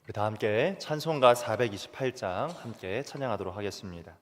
우리 다 함께 찬송가 428장 함께 찬양하도록 하겠습니다.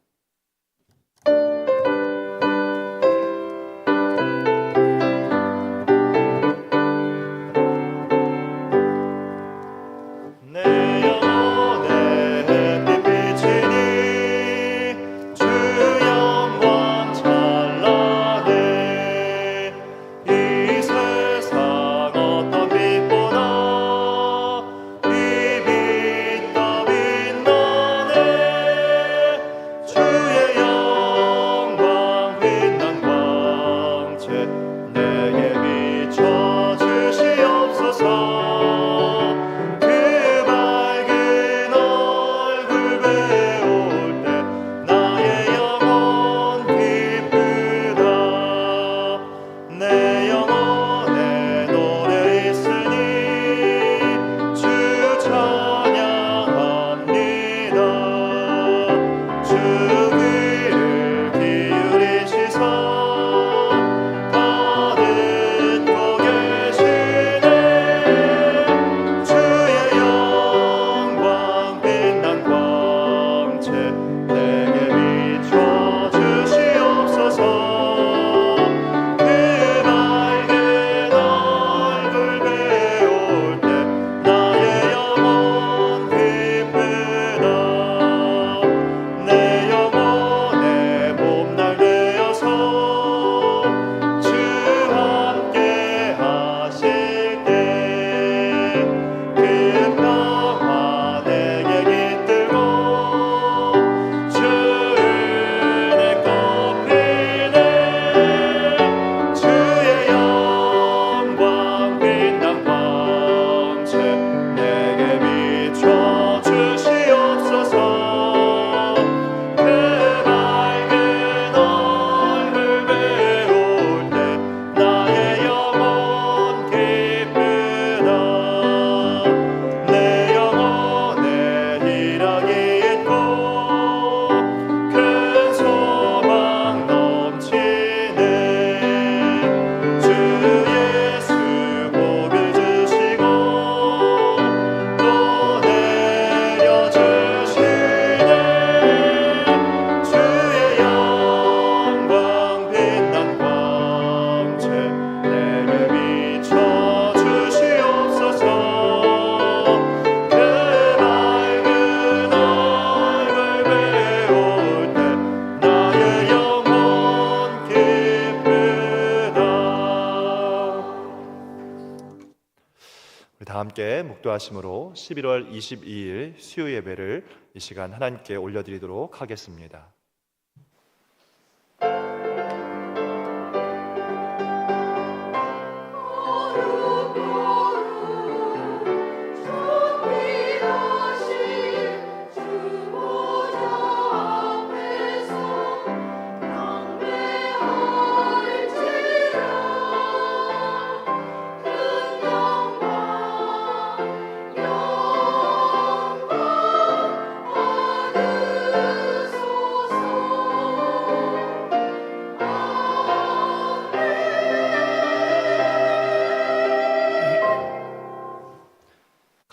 다 함께 묵도하심으로 11월 22일 수요 예배를 이 시간 하나님께 올려드리도록 하겠습니다.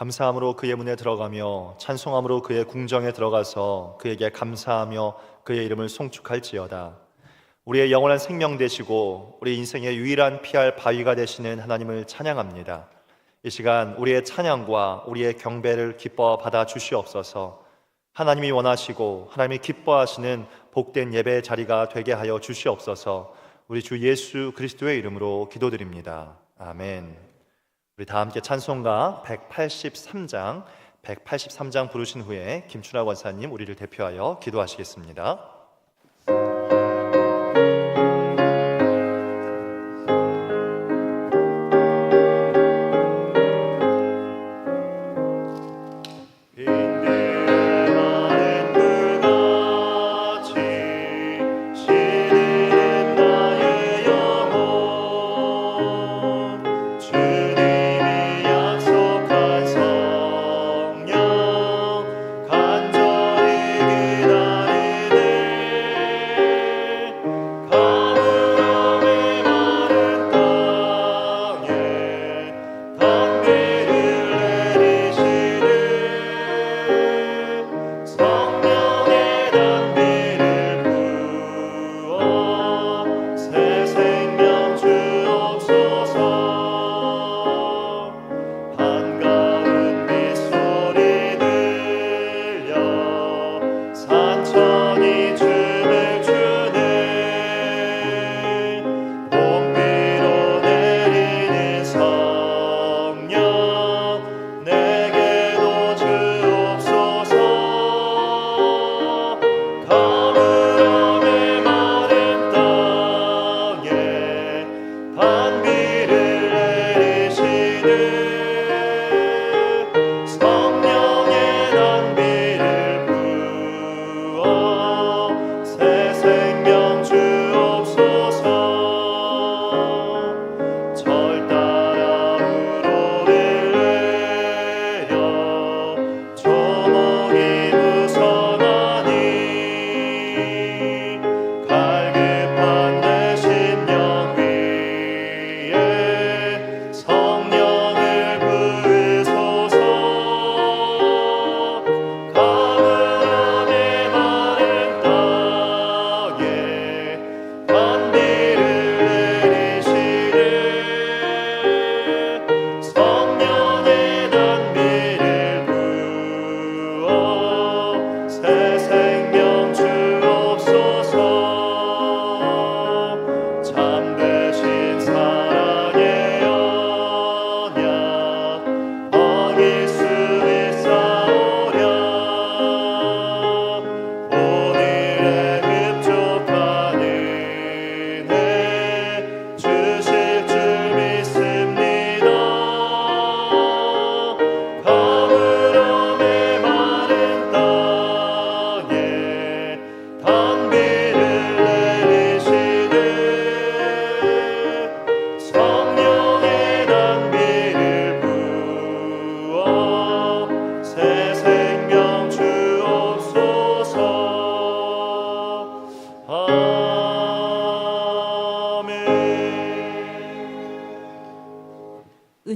감사함으로 그의 문에 들어가며 찬송함으로 그의 궁정에 들어가서 그에게 감사하며 그의 이름을 송축할지어다. 우리의 영원한 생명 되시고 우리 인생의 유일한 피할 바위가 되시는 하나님을 찬양합니다. 이 시간 우리의 찬양과 우리의 경배를 기뻐 받아 주시옵소서. 하나님이 원하시고 하나님이 기뻐하시는 복된 예배의 자리가 되게 하여 주시옵소서. 우리 주 예수 그리스도의 이름으로 기도드립니다. 아멘. 우리 다 함께 찬송가 183장 부르신 후에 김춘하 권사님 우리를 대표하여 기도하시겠습니다. 간절히 기다리네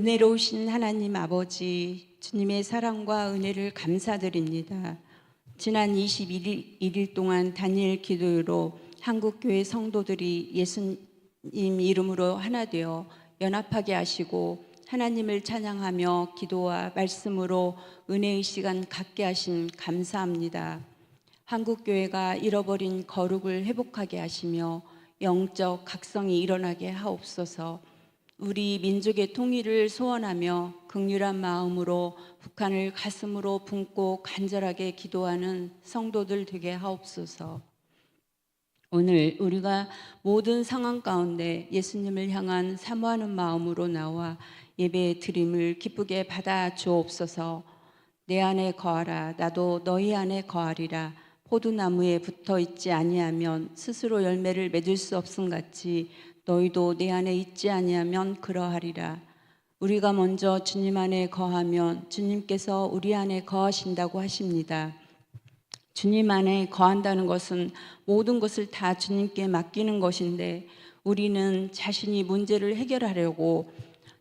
은혜로우신 하나님 아버지, 주님의 사랑과 은혜를 감사드립니다. 지난 21일 동안 단일 기도로 한국교회 성도들이 예수님 이름으로 하나 되어 연합하게 하시고 하나님을 찬양하며 기도와 말씀으로 은혜의 시간 갖게 하신 감사합니다. 한국교회가 잃어버린 거룩을 회복하게 하시며 영적 각성이 일어나게 하옵소서. 우리 민족의 통일을 소원하며 긍휼한 마음으로 북한을 가슴으로 품고 간절하게 기도하는 성도들 되게 하옵소서. 오늘 우리가 모든 상황 가운데 예수님을 향한 사모하는 마음으로 나와 예배 드림을 기쁘게 받아 주옵소서. 내 안에 거하라, 나도 너희 안에 거하리라. 포도나무에 붙어 있지 아니하면 스스로 열매를 맺을 수 없음 같이 너희도 내 안에 있지 아니하면 그러하리라. 우리가 먼저 주님 안에 거하면 주님께서 우리 안에 거하신다고 하십니다. 주님 안에 거한다는 것은 모든 것을 다 주님께 맡기는 것인데 우리는 자신이 문제를 해결하려고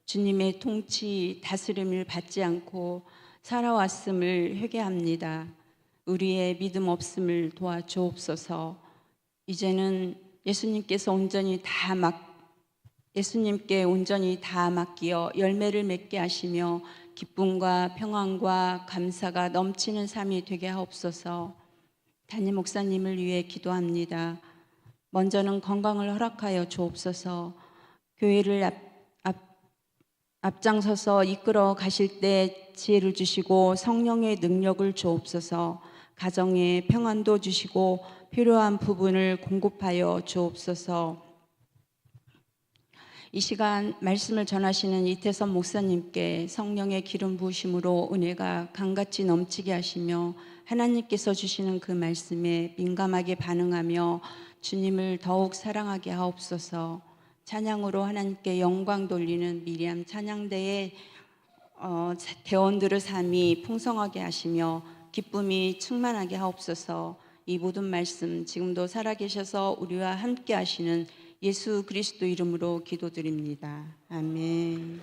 주님의 통치, 다스림을 받지 않고 살아왔음을 회개합니다. 우리의 믿음 없음을 도와주옵소서. 이제는 예수님께 온전히 다 맡기어 열매를 맺게 하시며 기쁨과 평안과 감사가 넘치는 삶이 되게 하옵소서. 담임 목사님을 위해 기도합니다. 먼저는 건강을 허락하여 주옵소서. 교회를 앞장서서 이끌어 가실 때 지혜를 주시고 성령의 능력을 주옵소서. 가정에 평안도 주시고 필요한 부분을 공급하여 주옵소서. 이 시간 말씀을 전하시는 이태선 목사님께 성령의 기름 부으심으로 은혜가 강같이 넘치게 하시며 하나님께서 주시는 그 말씀에 민감하게 반응하며 주님을 더욱 사랑하게 하옵소서. 찬양으로 하나님께 영광 돌리는 미리암 찬양대의 대원들의 삶이 풍성하게 하시며 기쁨이 충만하게 하옵소서. 이 모든 말씀 지금도 살아계셔서 우리와 함께 하시는 예수 그리스도 이름으로 기도드립니다. 아멘.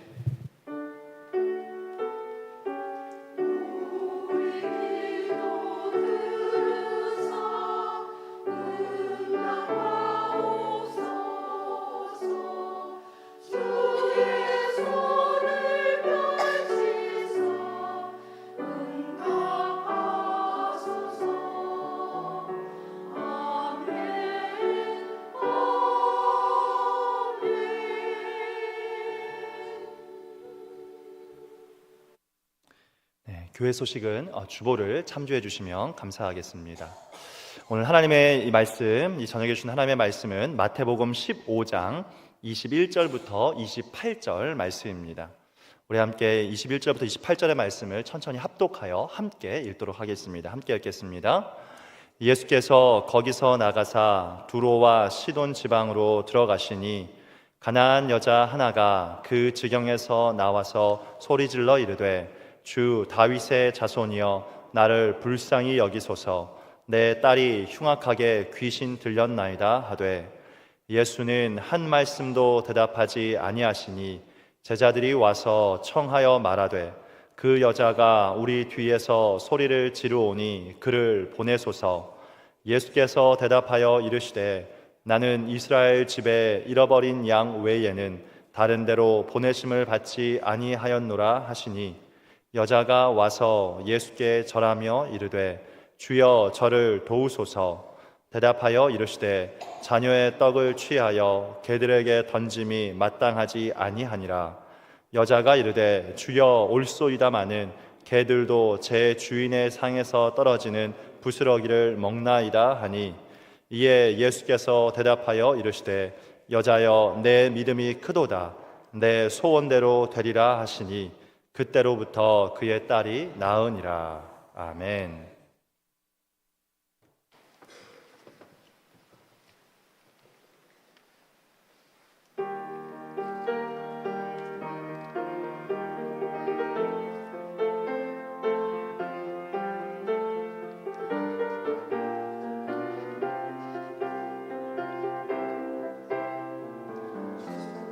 교회 소식은 주보를 참조해 주시면 감사하겠습니다. 오늘 하나님의 이 말씀, 이 저녁에 주신 하나님의 말씀은 마태복음 15장 21절부터 28절 말씀입니다. 우리 함께 21절부터 28절의 말씀을 천천히 합독하여 함께 읽도록 하겠습니다. 함께 읽겠습니다. 예수께서 거기서 나가사 두로와 시돈 지방으로 들어가시니 가나안 여자 하나가 그 지경에서 나와서 소리질러 이르되 주 다윗의 자손이여 나를 불쌍히 여기소서 내 딸이 흉악하게 귀신 들렸나이다 하되 예수는 한 말씀도 대답하지 아니하시니 제자들이 와서 청하여 말하되 그 여자가 우리 뒤에서 소리를 지르오니 그를 보내소서. 예수께서 대답하여 이르시되 나는 이스라엘 집에 잃어버린 양 외에는 다른 데로 보내심을 받지 아니하였노라 하시니 여자가 와서 예수께 절하며 이르되 주여 저를 도우소서. 대답하여 이르시되 자녀의 떡을 취하여 개들에게 던짐이 마땅하지 아니하니라. 여자가 이르되 주여 올소이다마는 개들도 제 주인의 상에서 떨어지는 부스러기를 먹나이다 하니 이에 예수께서 대답하여 이르시되 여자여 내 믿음이 크도다 내 소원대로 되리라 하시니 그때로부터 그의 딸이 나으니라. 아멘.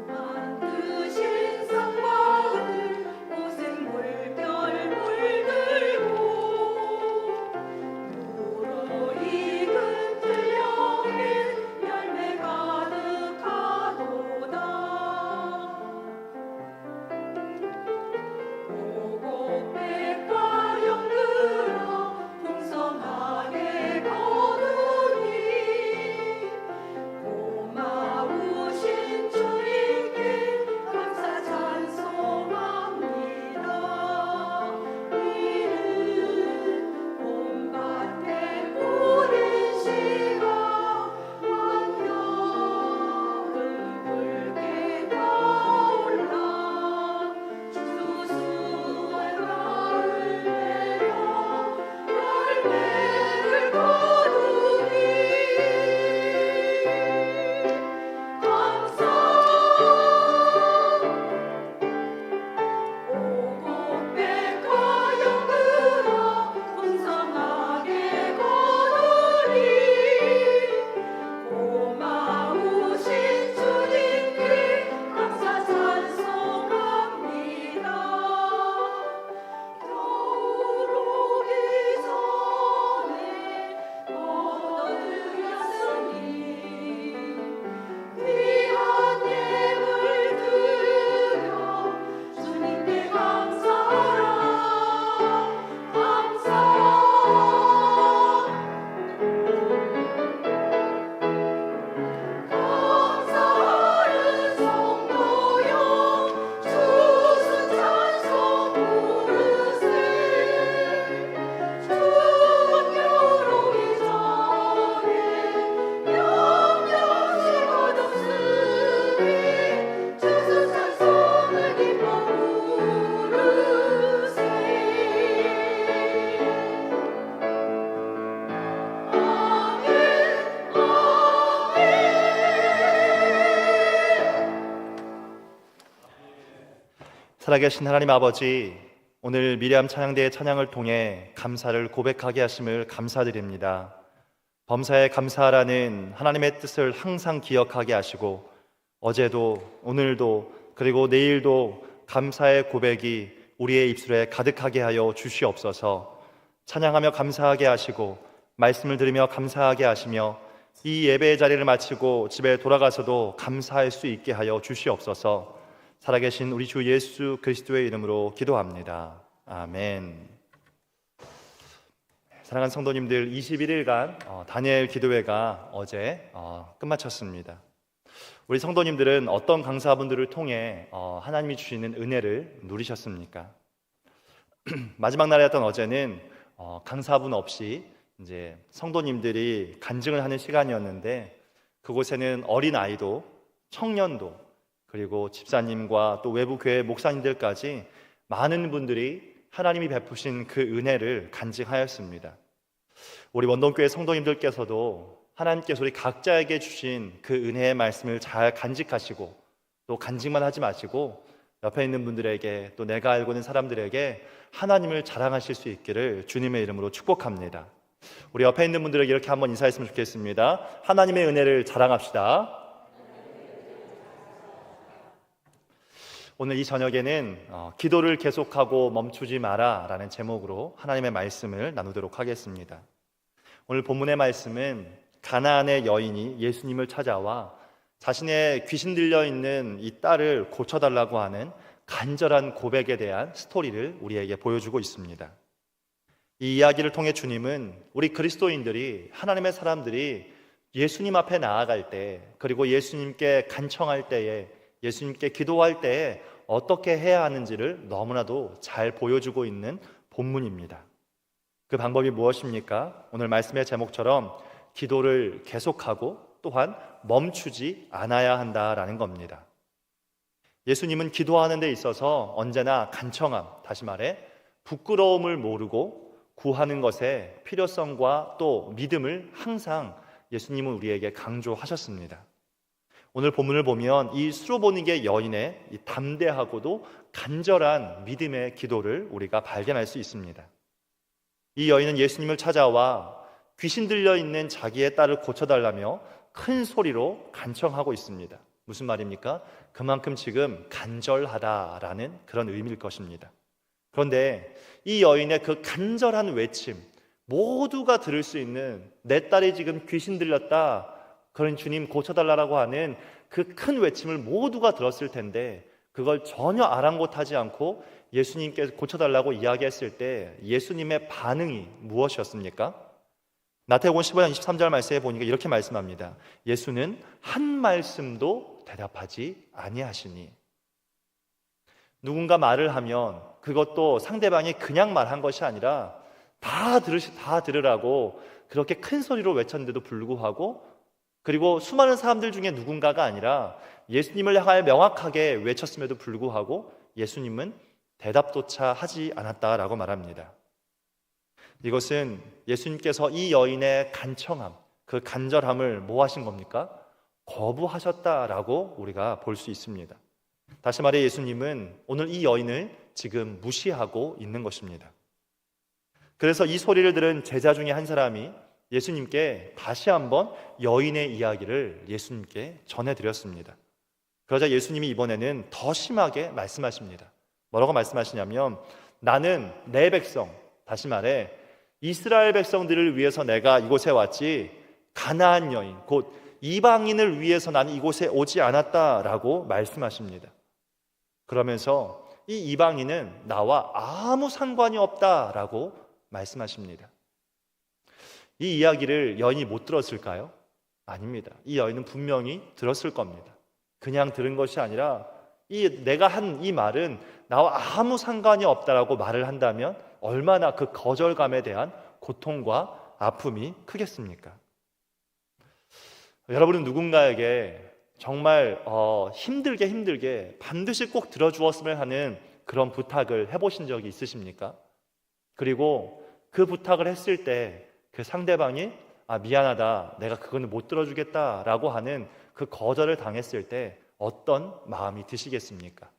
만드신 상황을 오색 물결 물들고 물로 익은 들녘에 열매 가득하도다. 오곡백과 연그러 풍성하게 거두니 고마우신 주님께 감사 찬송합니다. 이는 봄밭에 뿌린 씨가 한여름 붉게 타올라 수수한 가을 내어 열매를 거두니 감사. 오곡백과 연그러 풍성하게 거두니 고마우신 주님께 감사 찬송합니다. 겨울 오기 전에 얻어드렸으니 귀한 예물 드려 주님께 감사하라. 감사. 감사하는 성도여 주스 찬송 부르세. 추운 겨울 오기 전에 영영시 거듭쓰니 주스 찬송을 기뻐 부르세. 아멘 살아계신 하나님 아버지, 오늘 미리암 찬양대의 찬양을 통해 감사를 고백하게 하심을 감사드립니다. 범사에 감사하라는 하나님의 뜻을 항상 기억하게 하시고 어제도 오늘도 그리고 내일도 감사의 고백이 우리의 입술에 가득하게 하여 주시옵소서. 찬양하며 감사하게 하시고 말씀을 들으며 감사하게 하시며 이 예배의 자리를 마치고 집에 돌아가서도 감사할 수 있게 하여 주시옵소서. 살아계신 우리 주 예수 그리스도의 이름으로 기도합니다. 아멘. 사랑하는 성도님들, 21일간 다니엘 기도회가 어제 끝마쳤습니다. 우리 성도님들은 어떤 강사분들을 통해 하나님이 주시는 은혜를 누리셨습니까? 마지막 날이었던 어제는 강사분 없이 이제 성도님들이 간증을 하는 시간이었는데 그곳에는 어린 아이도 청년도 그리고 집사님과 또 외부 교회 목사님들까지 많은 분들이 하나님이 베푸신 그 은혜를 간직하였습니다. 우리 원동교회 성도님들께서도 하나님께서 우리 각자에게 주신 그 은혜의 말씀을 잘 간직하시고 또 간직만 하지 마시고 옆에 있는 분들에게 또 내가 알고 있는 사람들에게 하나님을 자랑하실 수 있기를 주님의 이름으로 축복합니다. 우리 옆에 있는 분들에게 이렇게 한번 인사했으면 좋겠습니다. 하나님의 은혜를 자랑합시다. 오늘 이 저녁에는 기도를 계속하고 멈추지 마라 라는 제목으로 하나님의 말씀을 나누도록 하겠습니다. 오늘 본문의 말씀은 가나안의 여인이 예수님을 찾아와 자신의 귀신 들려있는 이 딸을 고쳐달라고 하는 간절한 고백에 대한 스토리를 우리에게 보여주고 있습니다. 이 이야기를 통해 주님은 우리 그리스도인들이, 하나님의 사람들이 예수님 앞에 나아갈 때, 그리고 예수님께 간청할 때에, 예수님께 기도할 때에 어떻게 해야 하는지를 너무나도 잘 보여주고 있는 본문입니다. 그 방법이 무엇입니까? 오늘 말씀의 제목처럼 기도를 계속하고 또한 멈추지 않아야 한다라는 겁니다. 예수님은 기도하는 데 있어서 언제나 간청함, 다시 말해 부끄러움을 모르고 구하는 것의 필요성과 또 믿음을 항상 예수님은 우리에게 강조하셨습니다. 오늘 본문을 보면 이 수로보니게 여인의 이 담대하고도 간절한 믿음의 기도를 우리가 발견할 수 있습니다. 이 여인은 예수님을 찾아와 귀신 들려 있는 자기의 딸을 고쳐달라며 큰 소리로 간청하고 있습니다. 무슨 말입니까? 그만큼 지금 간절하다라는 그런 의미일 것입니다. 그런데 이 여인의 그 간절한 외침, 모두가 들을 수 있는 내 딸이 지금 귀신 들렸다, 그런 주님 고쳐달라고 하는 그 큰 외침을 모두가 들었을 텐데 그걸 전혀 아랑곳하지 않고 예수님께 고쳐달라고 이야기했을 때 예수님의 반응이 무엇이었습니까? 마태복음 15장 23절 말씀에 보니까 이렇게 말씀합니다. 예수는 한 말씀도 대답하지 아니하시니. 누군가 말을 하면 그것도 상대방이 그냥 말한 것이 아니라 다 들으라고 그렇게 큰 소리로 외쳤는데도 불구하고, 그리고 수많은 사람들 중에 누군가가 아니라 예수님을 향하여 명확하게 외쳤음에도 불구하고 예수님은 대답조차 하지 않았다라고 말합니다. 이것은 예수님께서 이 여인의 간청함, 그 간절함을 뭐 하신 겁니까? 거부하셨다라고 우리가 볼 수 있습니다. 다시 말해 예수님은 오늘 이 여인을 지금 무시하고 있는 것입니다. 그래서 이 소리를 들은 제자 중에 한 사람이 예수님께 다시 한번 여인의 이야기를 예수님께 전해드렸습니다. 그러자 예수님이 이번에는 더 심하게 말씀하십니다. 뭐라고 말씀하시냐면, 나는 내 백성, 다시 말해 이스라엘 백성들을 위해서 내가 이곳에 왔지 가나안 여인, 곧 이방인을 위해서 나는 이곳에 오지 않았다라고 말씀하십니다. 그러면서 이 이방인은 나와 아무 상관이 없다라고 말씀하십니다. 이 이야기를 여인이 못 들었을까요? 아닙니다. 이 여인은 분명히 들었을 겁니다. 그냥 들은 것이 아니라 내가 한 이 말은 나와 아무 상관이 없다라고 말을 한다면 얼마나 그 거절감에 대한 고통과 아픔이 크겠습니까? 여러분은 누군가에게 정말 힘들게 반드시 꼭 들어주었으면 하는 그런 부탁을 해보신 적이 있으십니까? 그리고 그 부탁을 했을 때 그 상대방이 미안하다, 내가 그거는 못 들어주겠다라고 하는 그 거절을 당했을 때 어떤 마음이 드시겠습니까?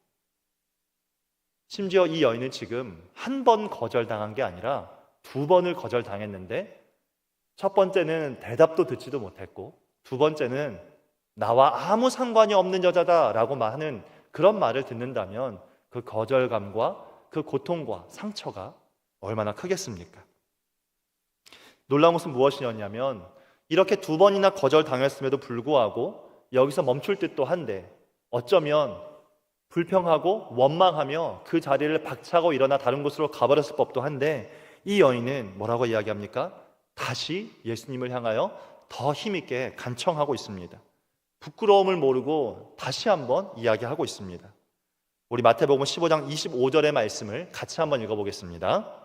심지어 이 여인은 지금 한 번 거절당한 게 아니라 2번을 거절당했는데, 첫 번째는 대답도 듣지도 못했고 두 번째는 나와 아무 상관이 없는 여자다라고 하는 그런 말을 듣는다면 그 거절감과 그 고통과 상처가 얼마나 크겠습니까? 놀라운 것은 무엇이었냐면, 이렇게 2번이나 거절당했음에도 불구하고 여기서 멈출 듯도 한데 어쩌면 불평하고 원망하며 그 자리를 박차고 일어나 다른 곳으로 가버렸을 법도 한데, 이 여인은 뭐라고 이야기합니까? 다시 예수님을 향하여 더 힘있게 간청하고 있습니다. 부끄러움을 모르고 다시 한번 이야기하고 있습니다. 우리 마태복음 15장 25절의 말씀을 같이 한번 읽어보겠습니다.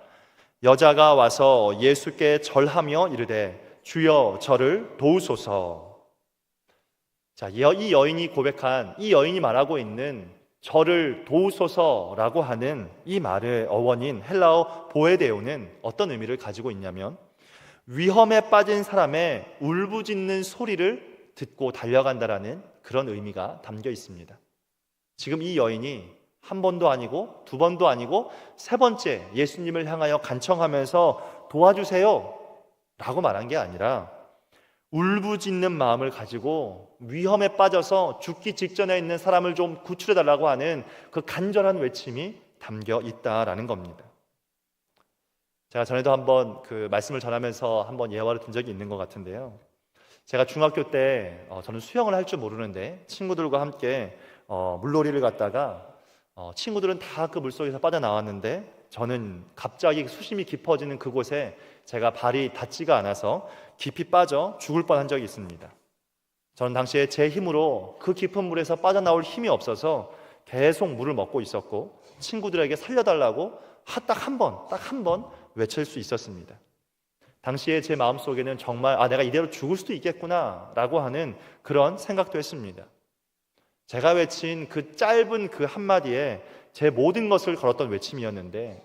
여자가 와서 예수께 절하며 이르되 주여 저를 도우소서. 자, 이 여인이 고백한, 이 여인이 말하고 있는 저를 도우소서라고 하는 이 말의 어원인 헬라어 보에데오는 어떤 의미를 가지고 있냐면 위험에 빠진 사람의 울부짖는 소리를 듣고 달려간다라는 그런 의미가 담겨 있습니다. 지금 이 여인이 한 번도 아니고 두 번도 아니고 세 번째 예수님을 향하여 간청하면서 도와주세요 라고 말한 게 아니라 울부짖는 마음을 가지고 위험에 빠져서 죽기 직전에 있는 사람을 좀 구출해 달라고 하는 그 간절한 외침이 담겨 있다라는 겁니다. 제가 전에도 한번 그 말씀을 전하면서 한번 예화를 든 적이 있는 것 같은데요. 제가 중학교 때 저는 수영을 할 줄 모르는데 친구들과 함께 물놀이를 갔다가 친구들은 다 그 물속에서 빠져나왔는데 저는 갑자기 수심이 깊어지는 그곳에 제가 발이 닿지가 않아서 깊이 빠져 죽을 뻔한 적이 있습니다. 저는 당시에 제 힘으로 그 깊은 물에서 빠져나올 힘이 없어서 계속 물을 먹고 있었고 친구들에게 살려달라고 딱 한 번 외칠 수 있었습니다. 당시에 제 마음속에는 정말 내가 이대로 죽을 수도 있겠구나 라고 하는 그런 생각도 했습니다. 제가 외친 그 짧은 그 한마디에 제 모든 것을 걸었던 외침이었는데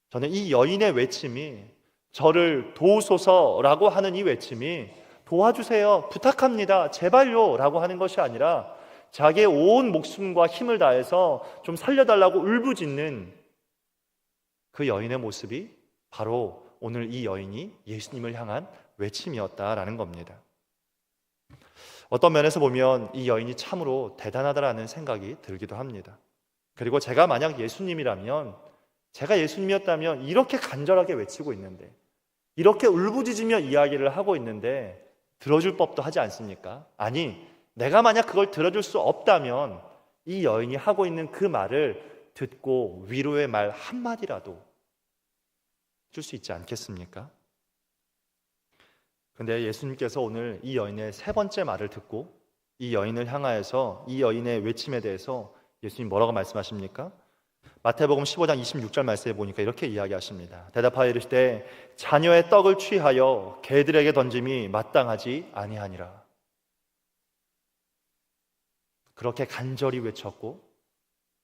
저는 이 여인의 외침이 저를 도우소서라고 하는 이 외침이 도와주세요, 부탁합니다, 제발요 라고 하는 것이 아니라 자기의 온 목숨과 힘을 다해서 좀 살려달라고 울부짖는 그 여인의 모습이 바로 오늘 이 여인이 예수님을 향한 외침이었다라는 겁니다. 어떤 면에서 보면 이 여인이 참으로 대단하다라는 생각이 들기도 합니다. 그리고 제가 만약 예수님이라면, 제가 예수님이었다면 이렇게 간절하게 외치고 있는데, 이렇게 울부짖으며 이야기를 하고 있는데 들어줄 법도 하지 않습니까? 아니, 내가 만약 그걸 들어줄 수 없다면 이 여인이 하고 있는 그 말을 듣고 위로의 말 한마디라도 줄 수 있지 않겠습니까? 근데 예수님께서 오늘 이 여인의 세 번째 말을 듣고 이 여인을 향하여서 이 여인의 외침에 대해서 예수님 뭐라고 말씀하십니까? 마태복음 15장 26절 말씀에 보니까 이렇게 이야기하십니다. 대답하여 이르시되 자녀의 떡을 취하여 개들에게 던짐이 마땅하지 아니하니라. 그렇게 간절히 외쳤고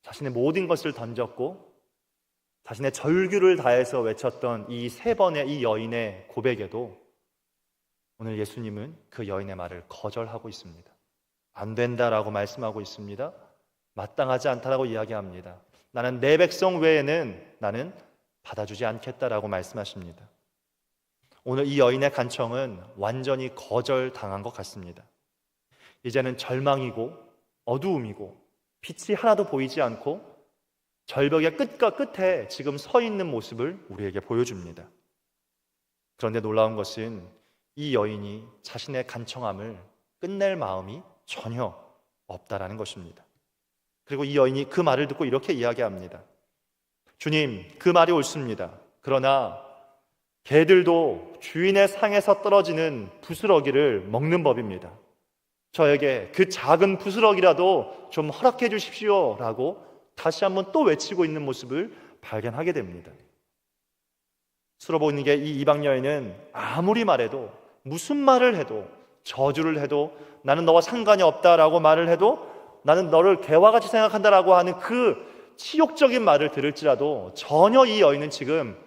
자신의 모든 것을 던졌고 자신의 절규를 다해서 외쳤던 이 세 번의 이 여인의 고백에도 오늘 예수님은 그 여인의 말을 거절하고 있습니다. 안 된다라고 말씀하고 있습니다. 마땅하지 않다라고 이야기합니다. 나는 내 백성 외에는 나는 받아주지 않겠다라고 말씀하십니다. 오늘 이 여인의 간청은 완전히 거절당한 것 같습니다. 이제는 절망이고 어두움이고 빛이 하나도 보이지 않고 절벽의 끝과 끝에 지금 서 있는 모습을 우리에게 보여줍니다. 그런데 놀라운 것은 이 여인이 자신의 간청함을 끝낼 마음이 전혀 없다라는 것입니다. 그리고 이 여인이 그 말을 듣고 이렇게 이야기합니다. 주님, 그 말이 옳습니다. 그러나 개들도 주인의 상에서 떨어지는 부스러기를 먹는 법입니다. 저에게 그 작은 부스러기라도 좀 허락해 주십시오 라고 다시 한번 또 외치고 있는 모습을 발견하게 됩니다. 수로 보이는 게 이 이방 여인은 아무리 말해도, 무슨 말을 해도, 저주를 해도 나는 너와 상관이 없다라고 말을 해도 나는 너를 개와 같이 생각한다라고 하는 그 치욕적인 말을 들을지라도 전혀 이 여인은 지금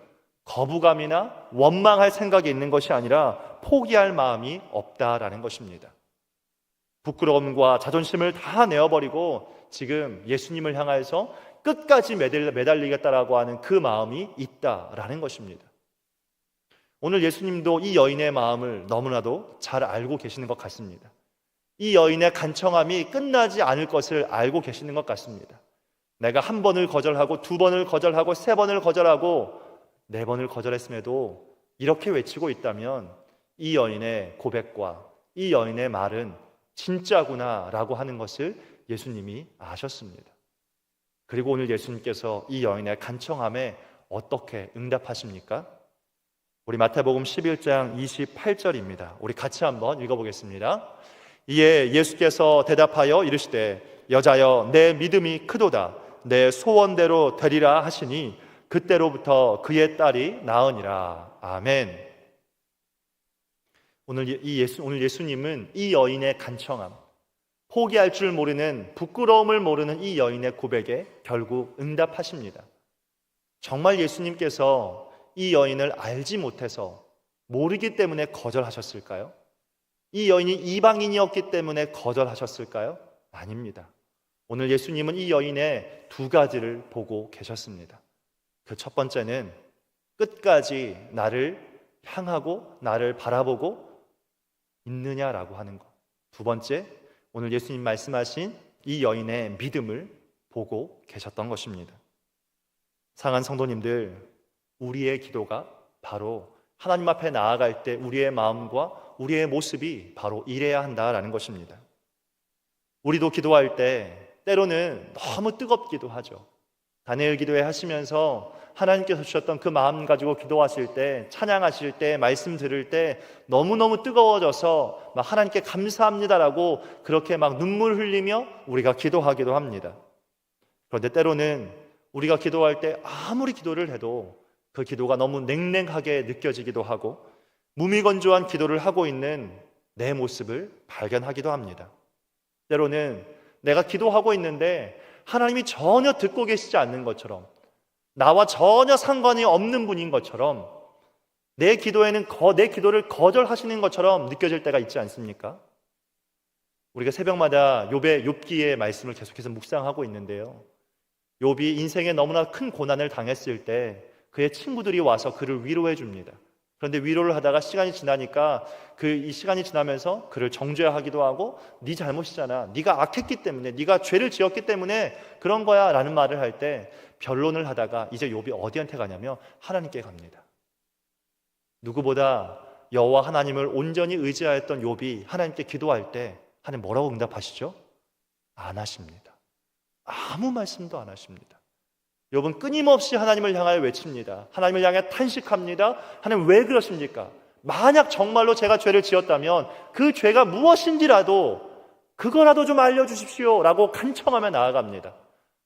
거부감이나 원망할 생각이 있는 것이 아니라 포기할 마음이 없다라는 것입니다. 부끄러움과 자존심을 다 내어버리고 지금 예수님을 향해서 끝까지 매달리겠다라고 하는 그 마음이 있다라는 것입니다. 오늘 예수님도 이 여인의 마음을 너무나도 잘 알고 계시는 것 같습니다. 이 여인의 간청함이 끝나지 않을 것을 알고 계시는 것 같습니다. 내가 한 번을 거절하고 두 번을 거절하고 세 번을 거절하고 네 번을 거절했음에도 이렇게 외치고 있다면 이 여인의 고백과 이 여인의 말은 진짜구나 라고 하는 것을 예수님이 아셨습니다. 그리고 오늘 예수님께서 이 여인의 간청함에 어떻게 응답하십니까? 우리 마태복음 11장 28절입니다. 우리 같이 한번 읽어보겠습니다. 이에 예수께서 대답하여 이르시되 여자여 내 믿음이 크도다 내 소원대로 되리라 하시니 그때로부터 그의 딸이 나으니라. 아멘. 오늘 예수님은 이 여인의 간청함, 포기할 줄 모르는, 부끄러움을 모르는 이 여인의 고백에 결국 응답하십니다. 정말 예수님께서 이 여인을 알지 못해서, 모르기 때문에 거절하셨을까요? 이 여인이 이방인이었기 때문에 거절하셨을까요? 아닙니다. 오늘 예수님은 이 여인의 두 가지를 보고 계셨습니다. 그 첫 번째는 끝까지 나를 향하고 나를 바라보고 있느냐라고 하는 것. 두 번째, 오늘 예수님 말씀하신 이 여인의 믿음을 보고 계셨던 것입니다. 사랑하는 성도님들, 우리의 기도가 바로 하나님 앞에 나아갈 때 우리의 마음과 우리의 모습이 바로 이래야 한다라는 것입니다. 우리도 기도할 때 때로는 너무 뜨겁기도 하죠. 다니엘 기도회 하시면서 하나님께서 주셨던 그 마음 가지고 기도하실 때, 찬양하실 때, 말씀 들을 때 너무너무 뜨거워져서 막 하나님께 감사합니다라고 그렇게 막 눈물 흘리며 우리가 기도하기도 합니다. 그런데 때로는 우리가 기도할 때 아무리 기도를 해도 그 기도가 너무 냉랭하게 느껴지기도 하고 무미건조한 기도를 하고 있는 내 모습을 발견하기도 합니다. 때로는 내가 기도하고 있는데 하나님이 전혀 듣고 계시지 않는 것처럼, 나와 전혀 상관이 없는 분인 것처럼, 내 기도에는 내 기도를 거절하시는 것처럼 느껴질 때가 있지 않습니까? 우리가 새벽마다 욥기의 말씀을 계속해서 묵상하고 있는데요, 욥이 인생에 너무나 큰 고난을 당했을 때 그의 친구들이 와서 그를 위로해 줍니다. 그런데 위로를 하다가 시간이 지나니까 이 시간이 지나면서 그를 정죄하기도 하고, 네 잘못이잖아, 네가 악했기 때문에, 네가 죄를 지었기 때문에 그런 거야 라는 말을 할 때 변론을 하다가 이제 욥이 어디한테 가냐면 하나님께 갑니다. 누구보다 여호와 하나님을 온전히 의지하였던 욥이 하나님께 기도할 때 하나님 뭐라고 응답하시죠? 안 하십니다. 아무 말씀도 안 하십니다. 욥은 끊임없이 하나님을 향하여 외칩니다. 하나님을 향해 탄식합니다. 하나님 왜 그러십니까? 만약 정말로 제가 죄를 지었다면 그 죄가 무엇인지라도 그거라도 좀 알려주십시오 라고 간청하며 나아갑니다.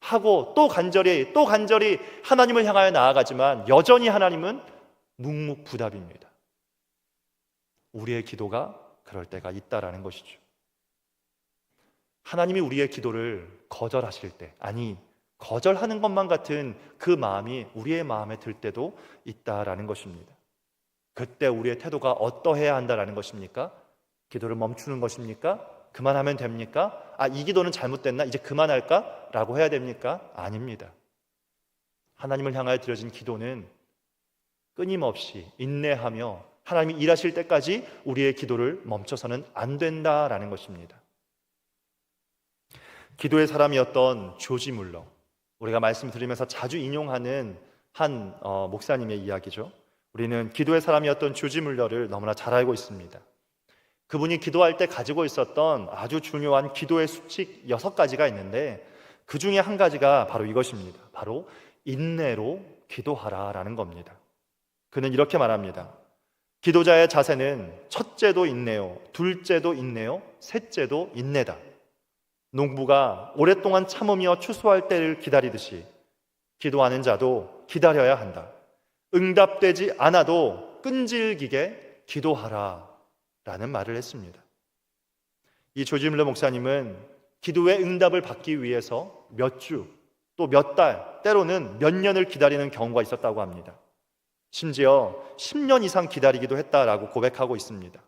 하고 또 간절히 하나님을 향하여 나아가지만 여전히 하나님은 묵묵부답입니다. 우리의 기도가 그럴 때가 있다라는 것이죠. 하나님이 우리의 기도를 거절하실 때, 아니 거절하는 것만 같은 그 마음이 우리의 마음에 들 때도 있다라는 것입니다. 그때 우리의 태도가 어떠해야 한다라는 것입니까? 기도를 멈추는 것입니까? 그만하면 됩니까? 이 기도는 잘못됐나? 이제 그만할까? 라고 해야 됩니까? 아닙니다. 하나님을 향하여 드려진 기도는 끊임없이 인내하며 하나님이 일하실 때까지 우리의 기도를 멈춰서는 안 된다라는 것입니다. 기도의 사람이었던 조지 물러, 우리가 말씀 드리면서 자주 인용하는 한 목사님의 이야기죠. 우리는 기도의 사람이었던 조지 물러를 너무나 잘 알고 있습니다. 그분이 기도할 때 가지고 있었던 아주 중요한 기도의 수칙 6가지가 있는데 그 중에 한 가지가 바로 이것입니다. 바로 인내로 기도하라라는 겁니다. 그는 이렇게 말합니다. 기도자의 자세는 첫째도 인내요, 둘째도 인내요, 셋째도 인내다. 농부가 오랫동안 참으며 추수할 때를 기다리듯이 기도하는 자도 기다려야 한다. 응답되지 않아도 끈질기게 기도하라 라는 말을 했습니다. 이 조지 물러 목사님은 기도의 응답을 받기 위해서 몇 주, 또 몇 달, 때로는 몇 년을 기다리는 경우가 있었다고 합니다. 심지어 10년 이상 기다리기도 했다라고 고백하고 있습니다.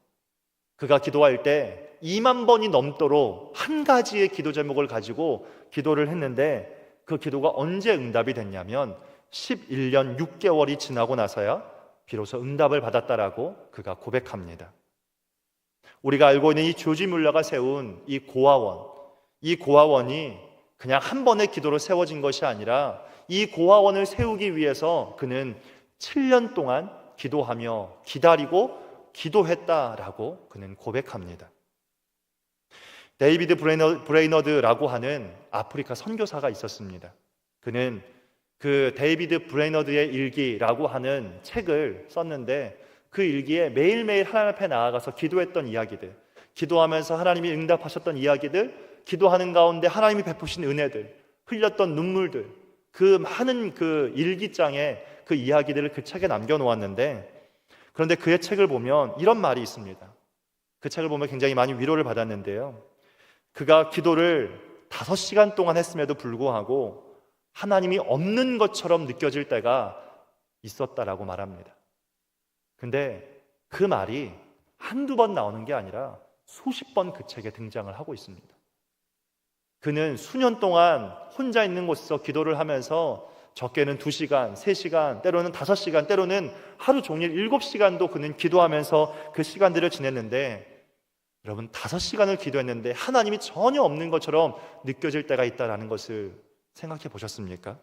그가 기도할 때 2만 번이 넘도록 한 가지의 기도 제목을 가지고 기도를 했는데 그 기도가 언제 응답이 됐냐면 11년 6개월이 지나고 나서야 비로소 응답을 받았다라고 그가 고백합니다. 우리가 알고 있는 이 조지 물러가 세운 이 고아원이 그냥 한 번의 기도로 세워진 것이 아니라 이 고아원을 세우기 위해서 그는 7년 동안 기도하며 기다리고 기도했다라고 그는 고백합니다. 데이비드 브레이너드라고 하는 아프리카 선교사가 있었습니다. 그는 그 데이비드 브레이너드의 일기라고 하는 책을 썼는데 그 일기에 매일매일 하나님 앞에 나아가서 기도했던 이야기들, 기도하면서 하나님이 응답하셨던 이야기들, 기도하는 가운데 하나님이 베푸신 은혜들, 흘렸던 눈물들, 그 많은 그 일기장에 그 이야기들을 그 책에 남겨놓았는데, 그런데 그의 책을 보면 이런 말이 있습니다. 그 책을 보면 굉장히 많이 위로를 받았는데요. 그가 기도를 5시간 동안 했음에도 불구하고 하나님이 없는 것처럼 느껴질 때가 있었다라고 말합니다. 근데 그 말이 한두 번 나오는 게 아니라 수십 번 그 책에 등장을 하고 있습니다. 그는 수년 동안 혼자 있는 곳에서 기도를 하면서 적게는 2시간, 3시간, 때로는 5시간, 때로는 하루 종일 7시간도 그는 기도하면서 그 시간들을 지냈는데, 여러분 5시간을 기도했는데 하나님이 전혀 없는 것처럼 느껴질 때가 있다는 것을 생각해 보셨습니까?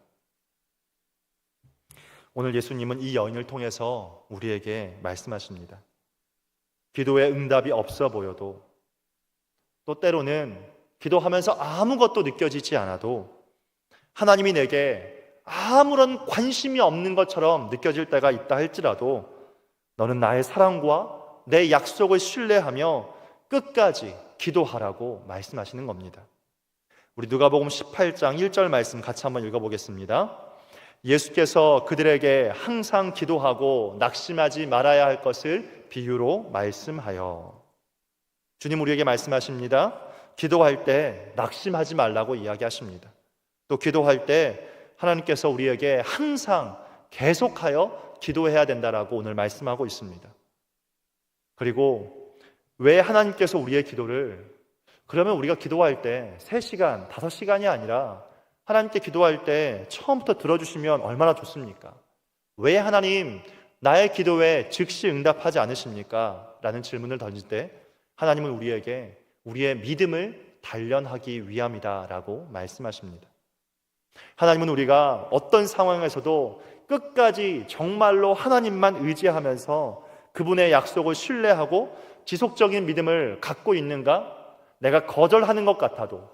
오늘 예수님은 이 여인을 통해서 우리에게 말씀하십니다. 기도에 응답이 없어 보여도, 또 때로는 기도하면서 아무것도 느껴지지 않아도 하나님이 내게 아무런 관심이 없는 것처럼 느껴질 때가 있다 할지라도 너는 나의 사랑과 내 약속을 신뢰하며 끝까지 기도하라고 말씀하시는 겁니다. 우리 누가복음 18장 1절 말씀 같이 한번 읽어보겠습니다. 예수께서 그들에게 항상 기도하고 낙심하지 말아야 할 것을 비유로 말씀하여. 주님 우리에게 말씀하십니다. 기도할 때 낙심하지 말라고 이야기하십니다. 또 기도할 때 하나님께서 우리에게 항상 계속하여 기도해야 된다라고 오늘 말씀하고 있습니다. 그리고 왜 하나님께서 우리의 기도를, 그러면 우리가 기도할 때 3시간, 5시간이 아니라 하나님께 기도할 때 처음부터 들어주시면 얼마나 좋습니까? 왜 하나님 나의 기도에 즉시 응답하지 않으십니까? 라는 질문을 던질 때 하나님은 우리에게 우리의 믿음을 단련하기 위함이다 라고 말씀하십니다. 하나님은 우리가 어떤 상황에서도 끝까지 정말로 하나님만 의지하면서 그분의 약속을 신뢰하고 지속적인 믿음을 갖고 있는가? 내가 거절하는 것 같아도,